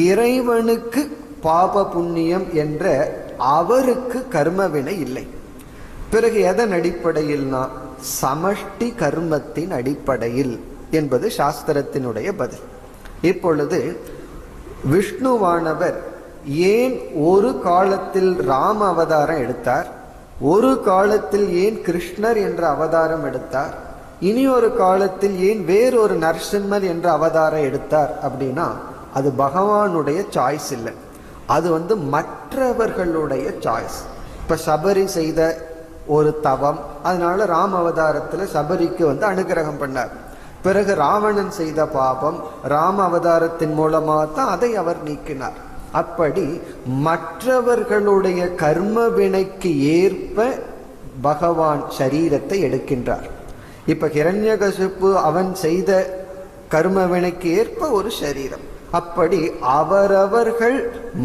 Speaker 1: இறைவனுக்கு பாப புண்ணியம் என்ற அவருக்கு கர்மவினை இல்லை. பிறகு எதன் அடிப்படையில்னா சமஷ்டி கர்மத்தின் அடிப்படையில் என்பது சாஸ்திரத்தினுடைய பதில். இப்பொழுது விஷ்ணுவானவர் ஏன் ஒரு காலத்தில் ராம அவதாரம் எடுத்தார், ஒரு காலத்தில் ஏன் கிருஷ்ணர் என்ற அவதாரம் எடுத்தார், இனி ஒரு காலத்தில் ஏன் வேறொரு நரசிம்மர் என்ற அவதாரம் எடுத்தார் அப்படின்னா, அது பகவானுடைய சாய்ஸ் இல்லை, அது மற்றவர்களுடைய சாய்ஸ். இப்ப சபரி செய்த ஒரு தவம், அதனால ராம அவதாரத்துல சபரிக்கு அனுகிரகம் பண்ணார். பிறகு ராவணன் செய்த பாபம் ராம அவதாரத்தின் மூலமாக தான் அதை அவர் நீக்கினார். அப்படி மற்றவர்களுடைய கர்ம வினைக்கு ஏற்ப பகவான் சரீரத்தை எடுக்கின்றார். இப்ப ஹிரண்யகசிப்பு அவன் செய்த கர்ம வினைக்கு ஏற்ப ஒரு சரீரம். அப்படி அவரவர்கள்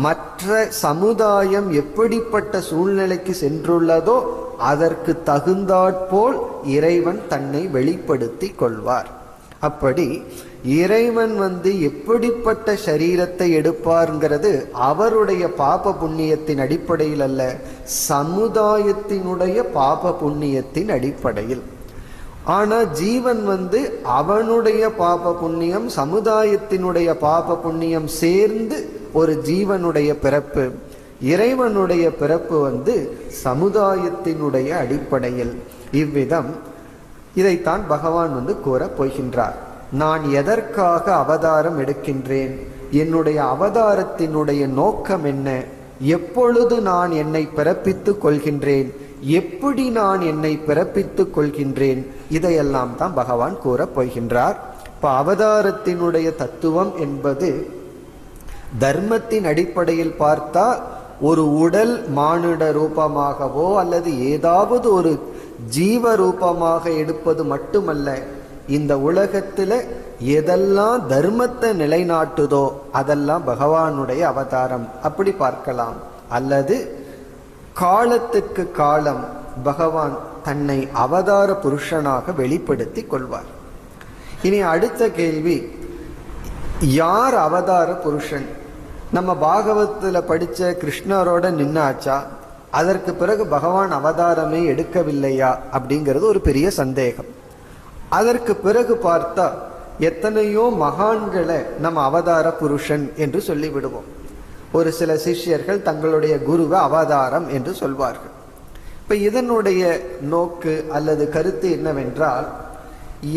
Speaker 1: மற்ற சமுதாயம் எப்படிப்பட்ட சூழ்நிலைக்கு சென்றுள்ளதோ அதற்கு தகுந்தாற்போல் இறைவன் தன்னை வெளிப்படுத்தி கொள்வார். அப்படி இறைவன் எப்படிப்பட்ட சரீரத்தை எடுப்பார்ங்கிறது அவருடைய பாப புண்ணியத்தின் அடிப்படையில் அல்ல, சமுதாயத்தினுடைய பாப புண்ணியத்தின் அடிப்படையில். ஆனா ஜீவன் அவனுடைய பாப புண்ணியம், சமுதாயத்தினுடைய பாப புண்ணியம் சேர்ந்து ஒரு ஜீவனுடைய பிறப்பு. இறைவனுடைய பிறப்பு சமுதாயத்தினுடைய அடிப்படையில். இவ்விதம் இதைத்தான் பகவான் கூற போகின்றார். நான் எதற்காக அவதாரம் எடுக்கின்றேன், என்னுடைய அவதாரத்தினுடைய நோக்கம் என்ன, எப்பொழுது நான் என்னை பிறப்பித்துக் கொள்கின்றேன், எப்படி நான் என்னை பிறப்பித்துக் கொள்கின்றேன், இதையெல்லாம் தான் பகவான் கூறப் போகின்றார். இப்ப அவதாரத்தினுடைய தத்துவம் என்பது தர்மத்தின் அடிப்படையில் பார்த்தா ஒரு உடல் மானுட ரூபமாகவோ அல்லது ஏதாவது ஒரு ஜீவ ரூபமாக எடுப்பது மட்டுமல்ல, இந்த உலகத்துல எதெல்லாம் தர்மத்தை நிலைநாட்டுதோ அதெல்லாம் பகவானுடைய அவதாரம் அப்படி பார்க்கலாம். அல்லது காலத்துக்கு காலம் பகவான் தன்னை அவதார புருஷனாக வெளிப்படுத்தி கொள்வார். இனி அடுத்த கேள்வி, யார் அவதார புருஷன்? நம்ம பாகவத்தில் படிச்ச கிருஷ்ணரோட நின்னாச்சா? அதற்கு பிறகு பகவான் அவதாரமே எடுக்கவில்லையா அப்படிங்கிறது ஒரு பெரிய சந்தேகம். அதற்கு பிறகு பார்த்தா எத்தனையோ மகான்களை நம்ம அவதார புருஷன் என்று சொல்லிவிடுவோம். ஒரு சில சிஷ்யர்கள் தங்களுடைய குருவை அவதாரம் என்று சொல்வார்கள். இப்ப இதனுடைய நோக்கு அல்லது கருத்து என்னவென்றால்,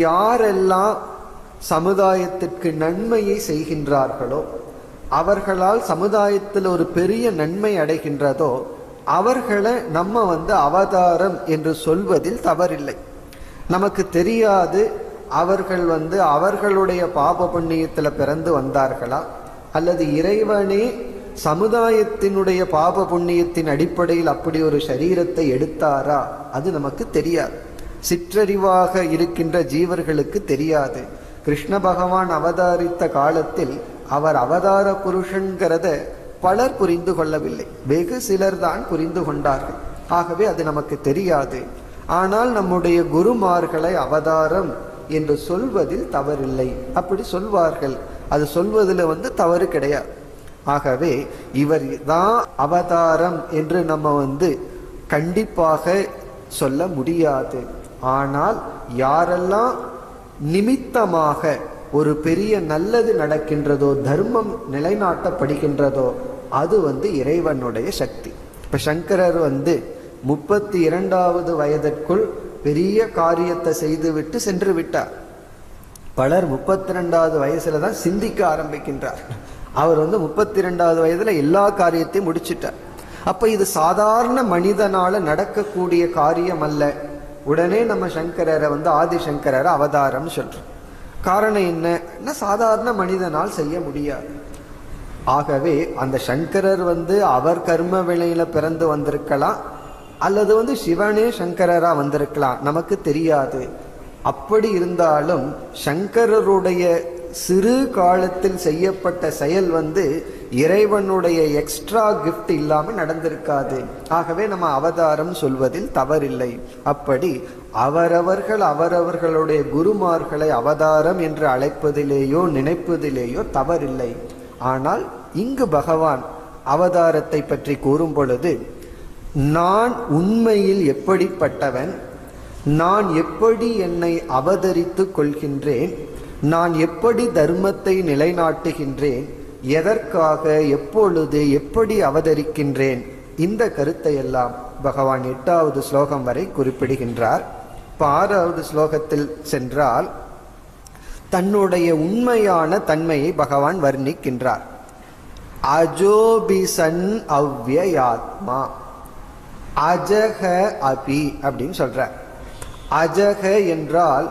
Speaker 1: யாரெல்லாம் சமுதாயத்திற்கு நன்மையை செய்கின்றார்களோ, அவர்களால் சமுதாயத்தில் ஒரு பெரிய நன்மை அடைகின்றதோ அவர்களை நம்ம அவதாரம் என்று சொல்வதில் தவறில்லை. நமக்கு தெரியாது அவர்கள் அவர்களுடைய பாப புண்ணியத்தில் பிறந்து வந்தார்களா அல்லது இறைவனே சமுதாயத்தினுடைய பாப புண்ணியத்தின் அடிப்படையில் அப்படி ஒரு சரீரத்தை எடுத்தாரா, அது நமக்கு தெரியாது. சிற்றறிவாக இருக்கின்ற ஜீவர்களுக்கு தெரியாது. கிருஷ்ண பகவான் அவதரித்த காலத்தில் அவர் அவதார புருஷன்கிறத பலர் புரிந்து கொள்ளவில்லை, வெகு சிலர் தான் புரிந்து கொண்டார்கள். ஆகவே அது நமக்கு தெரியாது. ஆனால் நம்முடைய குருமார்களை அவதாரம் என்று சொல்வதில் தவறில்லை. அப்படி சொல்வார்கள், அது சொல்வதில் தவறு கிடையாது. ஆகவே இவர் தான் அவதாரம் என்று நம்ம கண்டிப்பாக சொல்ல முடியாது. ஆனால் யாரெல்லாம் நிமித்தமாக ஒரு பெரிய நல்லது நடக்கின்றதோ, தர்மம் நிலைநாட்டப்படுகின்றதோ, அது இறைவனுடைய சக்தி. இப்ப சங்கரர் 32வது வயதிற்குள் பெரிய காரியத்தை செய்துவிட்டு சென்று விட்டார். பலர் 32வது வயசுல தான் சிந்திக்க ஆரம்பிக்கின்றார். அவர் 32வது வயதுல எல்லா காரியத்தையும் முடிச்சிட்டார். அப்ப இது சாதாரண மனிதனால நடக்கக்கூடிய காரியம் அல்ல. உடனே நம்ம சங்கரரை ஆதிசங்கரரை அவதாரம் சொல்றோம். காரணம் என்ன? சாதாரண மனிதனால் செய்ய முடியாது. ஆகவே அந்த சங்கரர் அவர் கர்ம வினையில பிறந்து வந்திருக்கலாம், அல்லது சிவனே சங்கரரா வந்திருக்கலாம், நமக்கு தெரியாது. அப்படி இருந்தாலும் சங்கரருடைய சிறு காலத்தில் செய்யப்பட்ட செயல் இறைவனுடைய எக்ஸ்ட்ரா கிஃப்ட் இல்லாம நடந்திருக்காது. ஆகவே நம்ம அவதாரம் சொல்வதில் தவறில்லை. அப்படி அவரவர்களுடைய குருமார்களை அவதாரம் என்று அழைப்பதிலேயோ நினைப்பதிலேயோ தவறில்லை. ஆனால் இங்கு பகவான் அவதாரத்தை பற்றி கூறும் பொழுது, நான் உண்மையில் எப்படிப்பட்டவன், நான் எப்படி என்னை அவதரித்து கொள்கின்றேன், நான் எப்படி தர்மத்தை நிலைநாட்டுகின்றேன், எதற்காக, எப்பொழுது, எப்படி அவதரிக்கின்றேன், இந்த கருத்தை எல்லாம் பகவான் 8வது ஸ்லோகம் வரை குறிப்பிடுகின்றார். 6வது ஸ்லோகத்தில் சென்றால் தன்னுடைய உண்மையான தன்மையை பகவான் வர்ணிக்கின்றார். அஜோபிசன் அவ்யயாத்மா, அஜக அபி அப்படின்னு சொல்றார். அஜக என்றால்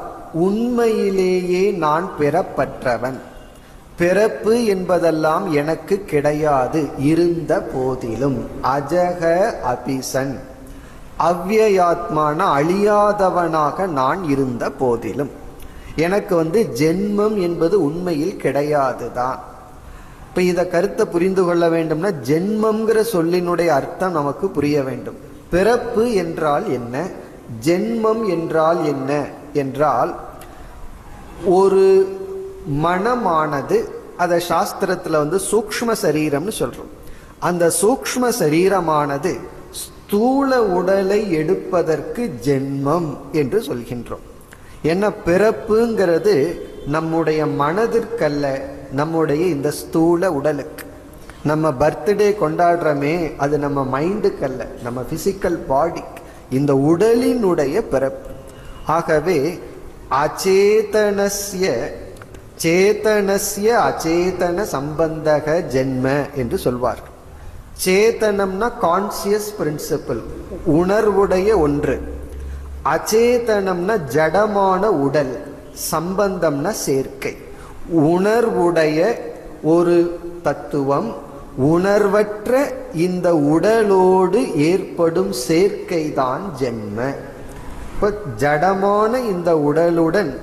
Speaker 1: உண்மையிலேயே நான் பெறப்பட்டவன், பிறப்பு என்பதெல்லாம் எனக்கு கிடையாது இருந்த போதிலும். அஜக அபிசன், அவ்யயாத்மான அழியாதவனாக நான் இருந்த போதிலும் எனக்கு ஜென்மம் என்பது உண்மையில் கிடையாதுதான். இப்ப இத கருத்தை புரிந்து கொள்ள வேண்டும்னா ஜென்மம்ங்கிற சொல்லினுடைய அர்த்தம் நமக்கு புரிய வேண்டும். பிறப்பு என்றால் என்ன, ஜென்மம் என்றால் என்ன என்றால், ஒரு மனமானது, அத சாஸ்திரத்துல சூக்ஷ்ம சரீரம்னு சொல்றோம். அந்த சூக்ஷ்ம சரீரமானது ஸ்தூல உடலை எடுப்பதற்கு ஜென்மம் என்று சொல்கின்றோம். என்ன, பிறப்புங்கிறது நம்முடைய மனதிற்கல்ல, நம்முடைய இந்த ஸ்தூல உடலுக்கு. நம்ம பர்த்டே கொண்டாடுறோமே, அது நம்ம மைண்டுக்கல்ல, நம்ம பிசிக்கல் பாடிக்கு, இந்த உடலினுடைய பிறப்பு. ஆகவே அச்சேதனஸ்ய சேதனஸ்ய அச்சேதன சம்பந்தக ஜென்ம என்று சொல்வார். சேதனம்னா கான்சியஸ் பிரின்சிபிள், உணர்வுடைய ஒன்று. அச்சேதனம்னா ஜடமான உடல், சம்பந்தம்னா சேர்க்கை. உணர்வுடைய ஒரு தத்துவம், உணர்வற்ற இந்த உடலோடு ஏற்படும் சேர்க்கை தான் ஜென்ம. இப்ப ஜடமான இந்த உடலுடன்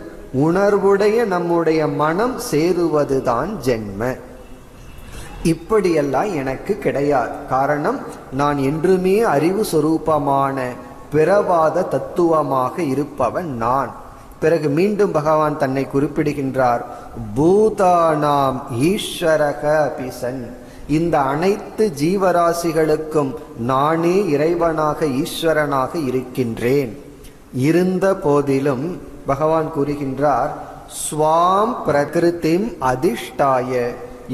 Speaker 1: உணர்வுடைய நம்முடைய மனம் சேருவதுதான் ஜென்ம. இப்படியெல்லாம் எனக்கு கிடையாது. காரணம், நான் என்றுமே அறிவு சொரூபமான பிறவாத தத்துவமாக இருப்பவன் நான். பிறகு மீண்டும் பகவான் தன்னை குறிப்பிடுகின்றார். பூதானாம் ஈஸ்வரக அபிசன், இந்த அனைத்து ஜீவராசிகளுக்கும் நானே இறைவனாக ஈஸ்வரனாக இருக்கின்றேன். இருந்த போதிலும் பகவான் கூறுகின்றார், ஸ்வாம் பிரகிருதிம் அதிஷ்டாய,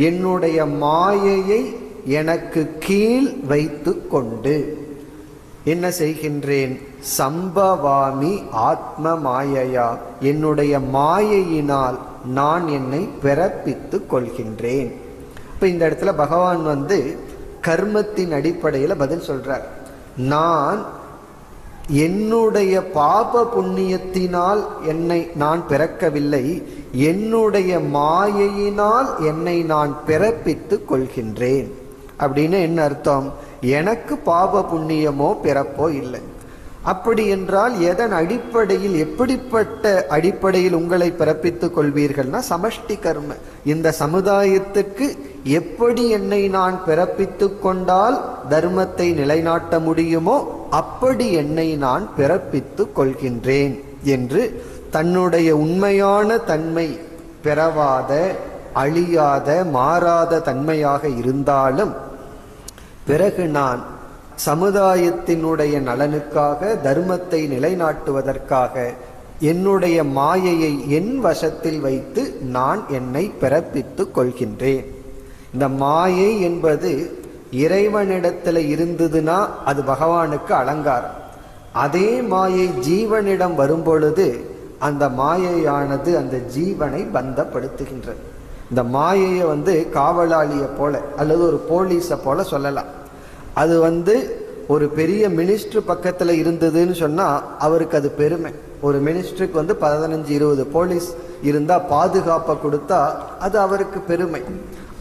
Speaker 1: என்னுடைய மாயையை எனக்கு கீழ் வைத்து கொண்டு என்ன செய்கின்றேன்? சம்பவாமி ஆத்ம மாயையா, என்னுடைய மாயையினால் நான் என்னை பிறப்பித்து கொள்கின்றேன். இப்ப இந்த இடத்துல பகவான் கர்மத்தின் அடிப்படையில் பதில் சொல்றார். நான் என்னுடைய பாப புண்ணியத்தினால் என்னை நான் பிறக்கவில்லை, என்னுடைய மாயையினால் என்னை நான் பிறப்பித்து கொள்கின்றேன். அப்படின்னு என்ன அர்த்தம்? எனக்கு பாப புண்ணியமோ பிறப்போ இல்லை. அப்படி என்றால் எதன் அடிப்படையில், எப்படிப்பட்ட அடிப்படையில் உங்களை பிறப்பித்துக் கொள்வீர்கள்னா சமஷ்டி கர்ம. இந்த சமுதாயத்துக்கு எப்படி என்னை நான் பிறப்பித்து கொண்டால் தர்மத்தை நிலைநாட்ட முடியுமோ அப்படி என்னை நான் பிறப்பித்து கொள்கின்றேன் என்று தன்னுடைய உண்மையான தன்மை பிறவாத, அழியாத, மாறாத தன்மையாக இருந்தாலும் பிறகு நான் சமுதாயத்தினுடைய நலனுக்காக, தர்மத்தை நிலைநாட்டுவதற்காக என்னுடைய மாயையை என் வசத்தில் வைத்து நான் என்னை பிறப்பித்து கொள்கின்றேன். இந்த மாயை என்பது இறைவனிடத்தில் இருந்ததுன்னா அது பகவானுக்கு அலங்காரம். அதே மாயை ஜீவனிடம் வரும்பொழுது அந்த மாயையானது அந்த ஜீவனை பந்தப்படுத்துகின்றது. இந்த மாயையை காவலாளியை போல அல்லது ஒரு போலீஸை போல சொல்லலாம். அது ஒரு பெரிய மினிஸ்டர் பக்கத்தில் இருந்ததுன்னு சொன்னால் அவருக்கு அது பெருமை. ஒரு மினிஸ்டருக்கு 15-20 போலீஸ் இருந்தால் பாதுகாப்பை கொடுத்தா அது அவருக்கு பெருமை.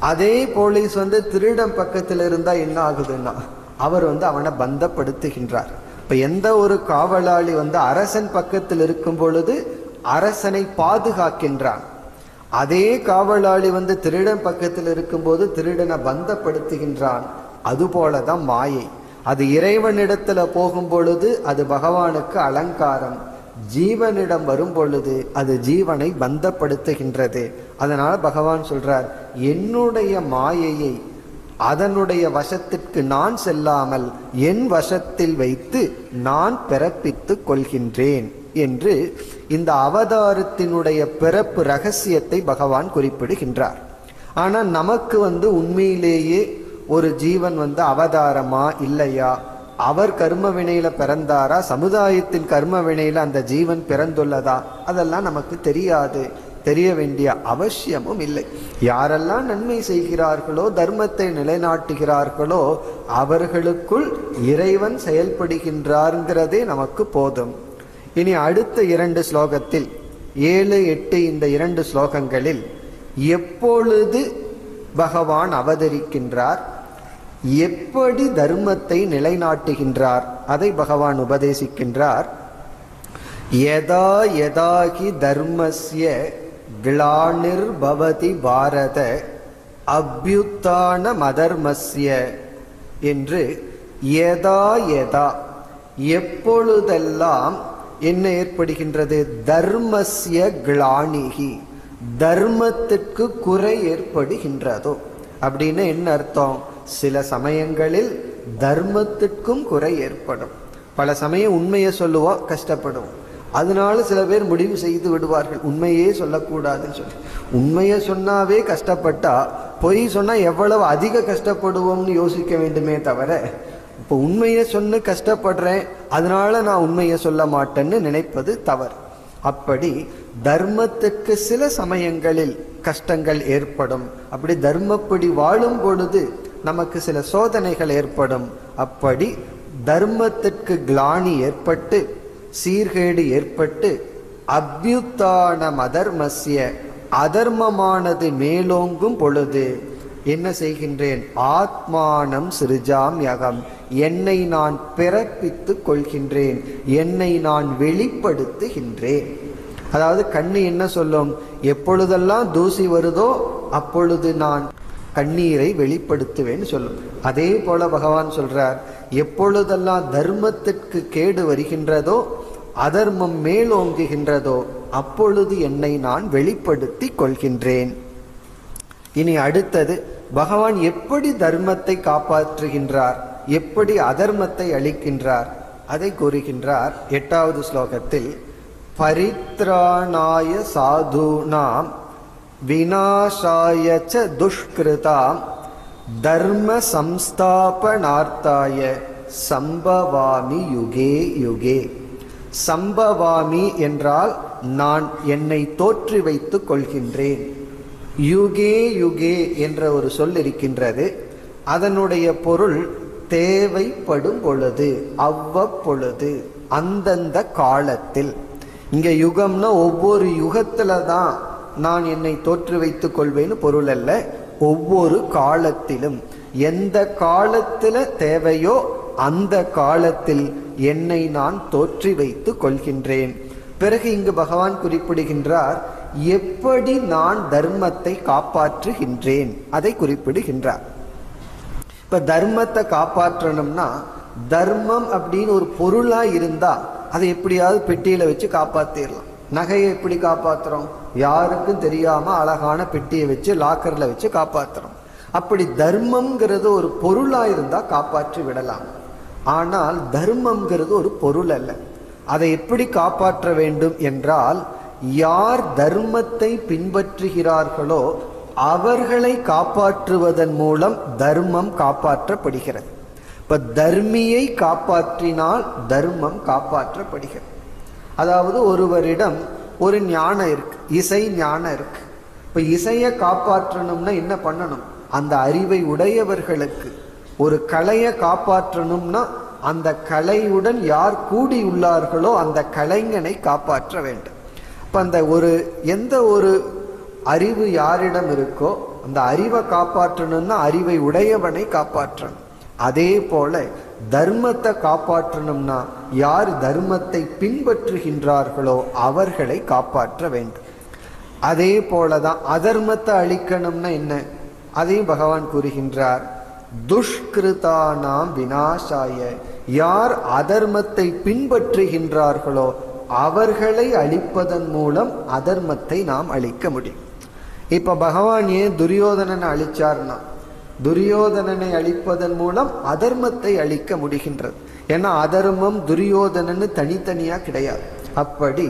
Speaker 1: அதே போலீஸ் திருடன் பக்கத்தில் இருந்தால் என்ன ஆகுதுன்னா அவர் அவனை பந்தப்படுத்துகின்றார். இப்போ எந்த ஒரு காவலாளி அரசன் பக்கத்தில் இருக்கும் பொழுது அரசனை பாதுகாக்கின்றான். அதே காவலாளி திருடன் பக்கத்தில் இருக்கும்போது திருடனை பந்தப்படுத்துகின்றான். அதுபோலதான் மாயை. அது இறைவனிடத்துல போகும் பொழுது அது பகவானுக்கு அலங்காரம், ஜீவனிடம் வரும் பொழுது அது ஜீவனை பந்தப்படுத்துகின்றது. அதனால பகவான் சொல்றார், என்னுடைய மாயையை அதனுடைய வசத்திற்கு நான் செல்லாமல் என் வசத்தில் வைத்து நான் பிறப்பித்து கொள்கின்றேன் என்று இந்த அவதாரத்தினுடைய பிறப்பு ரகசியத்தை பகவான் குறிப்பிடுகின்றார். ஆனால் நமக்கு உண்மையிலேயே ஒரு ஜீவன் அவதாரமா இல்லையா, அவர் கர்ம வினையில பிறந்தாரா, சமுதாயத்தின் கர்ம வினையில அந்த ஜீவன் பிறந்துள்ளதா, அதெல்லாம் நமக்கு தெரியாது. தெரிய வேண்டிய அவசியமும் இல்லை. யாரெல்லாம் நன்மை செய்கிறார்களோ, தர்மத்தை நிலைநாட்டுகிறார்களோ அவர்களுக்குள் இறைவன் செயல்படுகின்றார்ங்கிறதே நமக்கு போதும். இனி அடுத்த 2 ஸ்லோகத்தில் 7, 8 இந்த 2 ஸ்லோகங்களில் எப்பொழுது பகவான் அவதரிக்கின்றார், எப்படி தர்மத்தை நிலைநாட்டுகின்றார் அதை பகவான் உபதேசிக்கின்றார். யதா யதாகி தர்மஸ்ய கிளானிர் பவதி பாரத அப்யுத்தான மதர்மஸ்ய என்று யதா யதா எப்பொழுதெல்லாம் என்ன ஏற்படுகின்றது, தர்மஸ்ய கிளானிகி தர்மத்திற்கு குறை ஏற்படுகின்றதோ. அப்படின்னு என்ன அர்த்தம்? சில சமயங்களில் தர்மத்திற்கும் குறை ஏற்படும். பல சமயம் உண்மையை சொல்லுவோம், கஷ்டப்படும். அதனால சில பேர் முடிவு செய்து விடுவார்கள் உண்மையே சொல்லக்கூடாதுன்னு சொல்லி. உண்மையை சொன்னாவே கஷ்டப்பட்டா பொய் சொன்னா எவ்வளவு அதிக கஷ்டப்படுவோம்னு யோசிக்க வேண்டுமே தவிர, இப்போ உண்மையை சொன்னு கஷ்டப்படுறேன் அதனால நான் உண்மையை சொல்ல மாட்டேன்னு நினைப்பது தவறு. அப்படி தர்மத்துக்கு சில சமயங்களில் கஷ்டங்கள் ஏற்படும். அப்படி தர்மப்படி வாழும் பொழுது நமக்கு சில சோதனைகள் ஏற்படும். அப்படி தர்மத்திற்கு கிளானி ஏற்பட்டு சீர்கேடு ஏற்பட்டு அபியுத்தானம் அதர்மஸ்ய அதர்மமானது மேலோங்கும் பொழுது என்ன செய்கின்றேன்? ஆத்மானம் சிருஜாம் யகம், என்னை நான் பிறப்பித்துக் கொள்கின்றேன், என்னை நான் வெளிப்படுத்துகின்றேன். அதாவது கண்ணு என்ன சொல்லும்? எப்பொழுதெல்லாம் தூசி வருதோ அப்பொழுது நான் கண்ணீரை வெளிப்படுத்துவேன்னு சொல்லும். அதே போல பகவான் சொல்றார், எப்பொழுதெல்லாம் தர்மத்திற்கு கேடு வருகின்றதோ அதர்மம் மேலோங்குகின்றதோ அப்பொழுது என்னை நான் வெளிப்படுத்தி கொள்கின்றேன். இனி அடுத்தது பகவான் எப்படி தர்மத்தை காப்பாற்றுகின்றார், எப்படி அதர்மத்தை அளிக்கின்றார் அதை கூறுகின்றார் 8வது ஸ்லோகத்தில். பரித்ராணாய சாதுனாம் விநாசாய ச துஷ்கிருதாம் தர்ம சம்ஸ்தாபனார்த்தாய சம்பவாமி யுகே யுகே. சம்பவாமி என்றால் நான் என்னை தோற்றி வைத்துக் கொள்கின்றேன். யுகே யுகே என்ற ஒரு சொல் இருக்கின்றது. அதனுடைய பொருள் தேவைப்படும் பொழுது, அவ்வப்பொழுது, அந்தந்த காலத்தில். இங்க யுகம்னா ஒவ்வொரு யுகத்துல தான் நான் என்னை தோற்று வைத்துக் கொள்வேன்னு பொருள் அல்ல. ஒவ்வொரு காலத்திலும் எந்த காலத்துல தேவையோ அந்த காலத்தில் என்னை நான் தோற்றி வைத்துக் கொள்கின்றேன். பிறகு இங்கு பகவான் குறிப்பிடுகின்றார் எப்படி நான் தர்மத்தை காப்பாற்றுகின்றேன் அதை குறிப்பிடுகின்றார். இப்ப தர்மத்தை காப்பாற்றணும்னா தர்மம் அப்படின்னு ஒரு பொருளா இருந்தா அதை எப்படியாவது பெட்டியில வச்சு காப்பாத்திடலாம். நகையை எப்படி காப்பாத்துறோம்? யாருக்கும் தெரியாம அழகான பெட்டியை வச்சு லாக்கர்ல வச்சு காப்பாத்துறோம். அப்படி தர்மம்ங்கிறது ஒரு பொருளா இருந்தா காப்பாற்றி விடலாம். ஆனால் தர்மம்ங்கிறது ஒரு பொருள் அல்ல. அதை எப்படி காப்பாற்ற வேண்டும் என்றால், யார் தர்மத்தை பின்பற்றுகிறார்களோ அவர்களை காப்பாற்றுவதன் மூலம் தர்மம் காப்பாற்றப்படுகிறது. இப்ப தர்மியை காப்பாற்றினால் தர்மம் காப்பாற்றப்படுகிறது. அதாவது ஒருவரிடம் ஒரு ஞானம் இருக்கு, இசை ஞானம் இருக்கு. இப்ப இசையை காப்பாற்றணும்னா என்ன பண்ணணும்? அந்த அறிவை உடையவர்களுக்கு. ஒரு கலையை காப்பாற்றணும்னா அந்த கலையுடன் யார் கூடி உள்ளார்களோ அந்த கலைஞனை காப்பாற்ற வேண்டும். இப்ப அந்த எந்த ஒரு அறிவு யாரிடம் இருக்கோ அந்த அறிவை காப்பாற்றணும்னா அறிவை உடையவனை காப்பாற்றணும். அதே போல தர்மத்தை காப்பாற்றணும்னா யார் தர்மத்தை பின்பற்றுகின்றார்களோ அவர்களை காப்பாற்ற வேண்டும். அதே போலதான் அதர்மத்தை அழிக்கணும்னா என்ன, அதையும் பகவான் கூறுகின்றார். துஷ்கிருதானாம் விநாசாய, யார் அதர்மத்தை பின்பற்றுகின்றார்களோ அவர்களை அழிப்பதன் மூலம் அதர்மத்தை நாம் அழிக்க முடியும். இப்ப பகவான் ஏன் துரியோதனனை அழிச்சார்னா, துரியோதனனை அழிப்பதன் மூலம் அதர்மத்தை அழிக்க முடிகின்றது. ஏன்னா அதர்மம் துரியோதனன்னு தனித்தனியா கிடையாது. அப்படி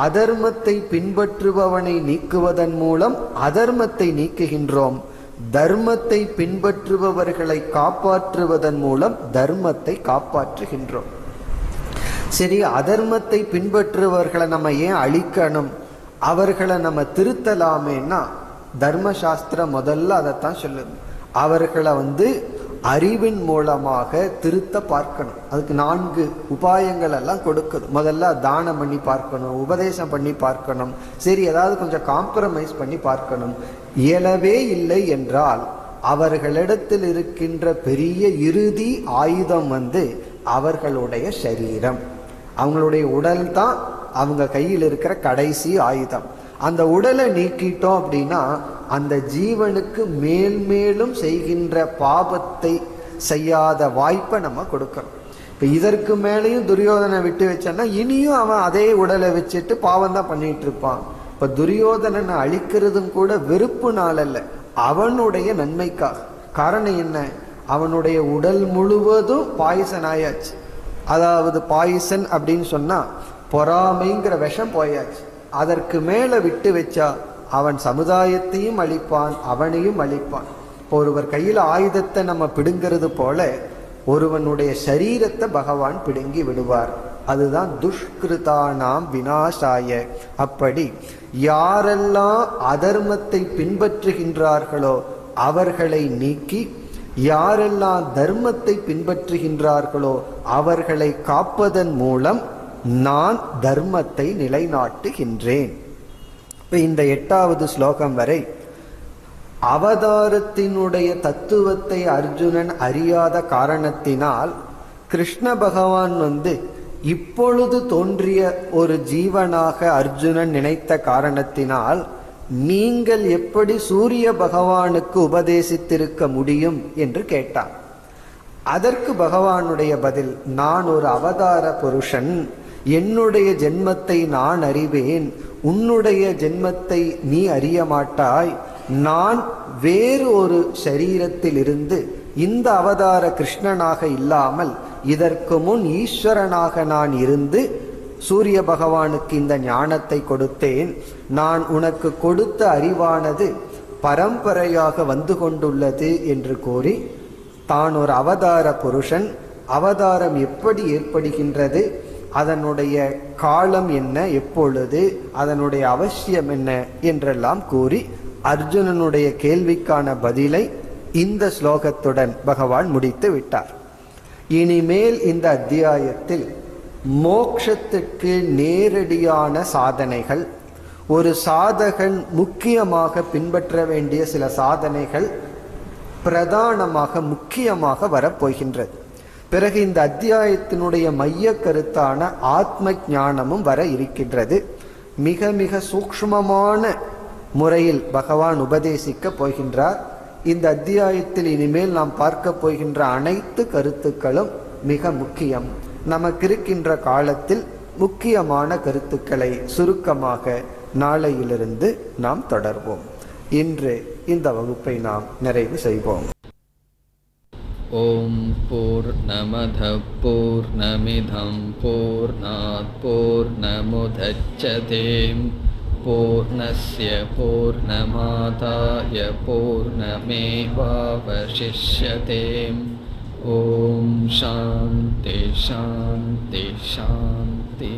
Speaker 1: அதர்மத்தை பின்பற்றுபவனை நீக்குவதன் மூலம் அதர்மத்தை நீக்குகின்றோம். தர்மத்தை பின்பற்றுபவர்களை காப்பாற்றுவதன் மூலம் தர்மத்தை காப்பாற்றுகின்றோம். சரி, அதர்மத்தை பின்பற்றுபவர்களை நம்ம ஏன் அழிக்கணும்? அவர்களை நம்ம திருத்தலாமேன்னா தர்மசாஸ்திரம் முதல்ல அதைத்தான் சொல்லுது. அவர்களை அறிவின் மூலமாக திருத்த பார்க்கணும். அதுக்கு 4 உபாயங்கள் எல்லாம் கொடுக்குது. முதல்ல தானம் பண்ணி பார்க்கணும், உபதேசம் பண்ணி பார்க்கணும், சரி ஏதாவது கொஞ்சம் காம்ப்ரமைஸ் பண்ணி பார்க்கணும். இயலவே இல்லை என்றால் அவர்களிடத்தில் இருக்கின்ற பெரிய இறுதி ஆயுதம் அவர்களுடைய சரீரம். அவங்களுடைய உடல் தான் அவங்க கையில் இருக்கிற கடைசி ஆயுதம். அந்த உடலை நீக்கிட்டோம் அப்படின்னா அந்த ஜீவனுக்கு மேல் மேலும் செய்கின்ற பாபத்தை செய்யாத வாய்ப்பை நம்ம கொடுக்கணும். இப்ப இதற்கு மேலேயும் துரியோதனை விட்டு வச்சோன்னா இனியும் அவன் அதே உடலை வச்சுட்டு பாவம் தான் பண்ணிட்டு இருப்பான். இப்ப துரியோதனனை அழிக்கிறதும் கூட வெறுப்பு நாள் அல்ல, அவனுடைய நன்மைக்காக. காரணம் என்ன? அவனுடைய உடல் முழுவதும் பாய்சன் ஆயாச்சு. அதாவது பாய்சன் அப்படின்னு சொன்னா பொறாமைங்கிற விஷம் போயாச்சு. அதற்கு மேல விட்டு வச்சா அவன் சமுதாயத்தையும் அழிப்பான், அவனையும் அழிப்பான். இப்போ ஒருவர் கையில் ஆயுதத்தை நம்ம பிடுங்கிறது போல ஒருவனுடைய சரீரத்தை பகவான் பிடுங்கி விடுவார். அதுதான் துஷ்கிருதானாம் விநாசாய. அப்படி யாரெல்லாம் அதர்மத்தை பின்பற்றுகின்றார்களோ அவர்களை நீக்கி, யாரெல்லாம் தர்மத்தை பின்பற்றுகின்றார்களோ அவர்களை காப்பதன் மூலம் நான் தர்மத்தை நிலைநாட்டுகின்றேன். இந்த 8வது ஸ்லோகம் வரை அவதாரத்தினுடைய தத்துவத்தை அர்ஜுனன் அறியாத காரணத்தினால் கிருஷ்ண பகவான் இப்பொழுது தோன்றிய ஒரு ஜீவனாக அர்ஜுனன் நினைத்த காரணத்தினால், நீங்கள் எப்படி சூரிய பகவானுக்கு உபதேசித்திருக்க முடியும் என்று கேட்டான். அதற்கு பகவானுடைய பதில், நான் ஒரு அவதார புருஷன், என்னுடைய ஜென்மத்தை நான் அறிவேன், உன்னுடைய ஜென்மத்தை நீ அறிய மாட்டாய். நான் வேறு ஒரு சரீரத்தில் இருந்து இந்த அவதார கிருஷ்ணனாக இல்லாமல் இதற்கு முன் ஈஸ்வரனாக நான் இருந்து சூரிய பகவானுக்கு இந்த ஞானத்தை கொடுத்தேன். நான் உனக்கு கொடுத்த அறிவானது பரம்பரையாக வந்து கொண்டுள்ளது என்று கூறி, தான் ஒரு அவதார புருஷன், அவதாரம் எப்படி ஏற்படுகின்றது, அதனுடைய காலம் என்ன, எப்பொழுது, அதனுடைய அவசியம் என்ன என்றெல்லாம் கூறி அர்ஜுனனுடைய கேள்விக்கான பதிலை இந்த ஸ்லோகத்துடன் பகவான் முடித்து விட்டார். இனிமேல் இந்த அத்தியாயத்தில் மோட்சத்துக்கு நேரடியான சாதனைகள், ஒரு சாதகன் முக்கியமாக பின்பற்ற வேண்டிய சில சாதனைகள் பிரதானமாக முக்கியமாக வரப்போகின்றது. பிறகு இந்த அத்தியாயத்தினுடைய மைய கருத்தான ஆத்ம ஞானமும் வர இருக்கின்றது. மிக மிக சூக்ஷ்மமான முறையில் பகவான் உபதேசிக்க போகின்றார். இந்த அத்தியாயத்தில் இனிமேல் நாம் பார்க்க போகின்ற அனைத்து கருத்துக்களும் மிக முக்கியம். நமக்கு இருக்கின்ற காலத்தில் முக்கியமான கருத்துக்களை சுருக்கமாக நாளையிலிருந்து நாம் தொடர்வோம். இன்று இந்த வகுப்பை நாம் நிறைவு செய்வோம்.
Speaker 2: ஓம் பூர்ணமத பூர்ணமிதம் பூர்ணாத் பூர்ணமுதச்யதே பூர்ணஸ்ய பூர்ணமாதாய பூர்ணமேவாவசிஷ்யதே. ஓம் சாந்தி சாந்தி சாந்தி.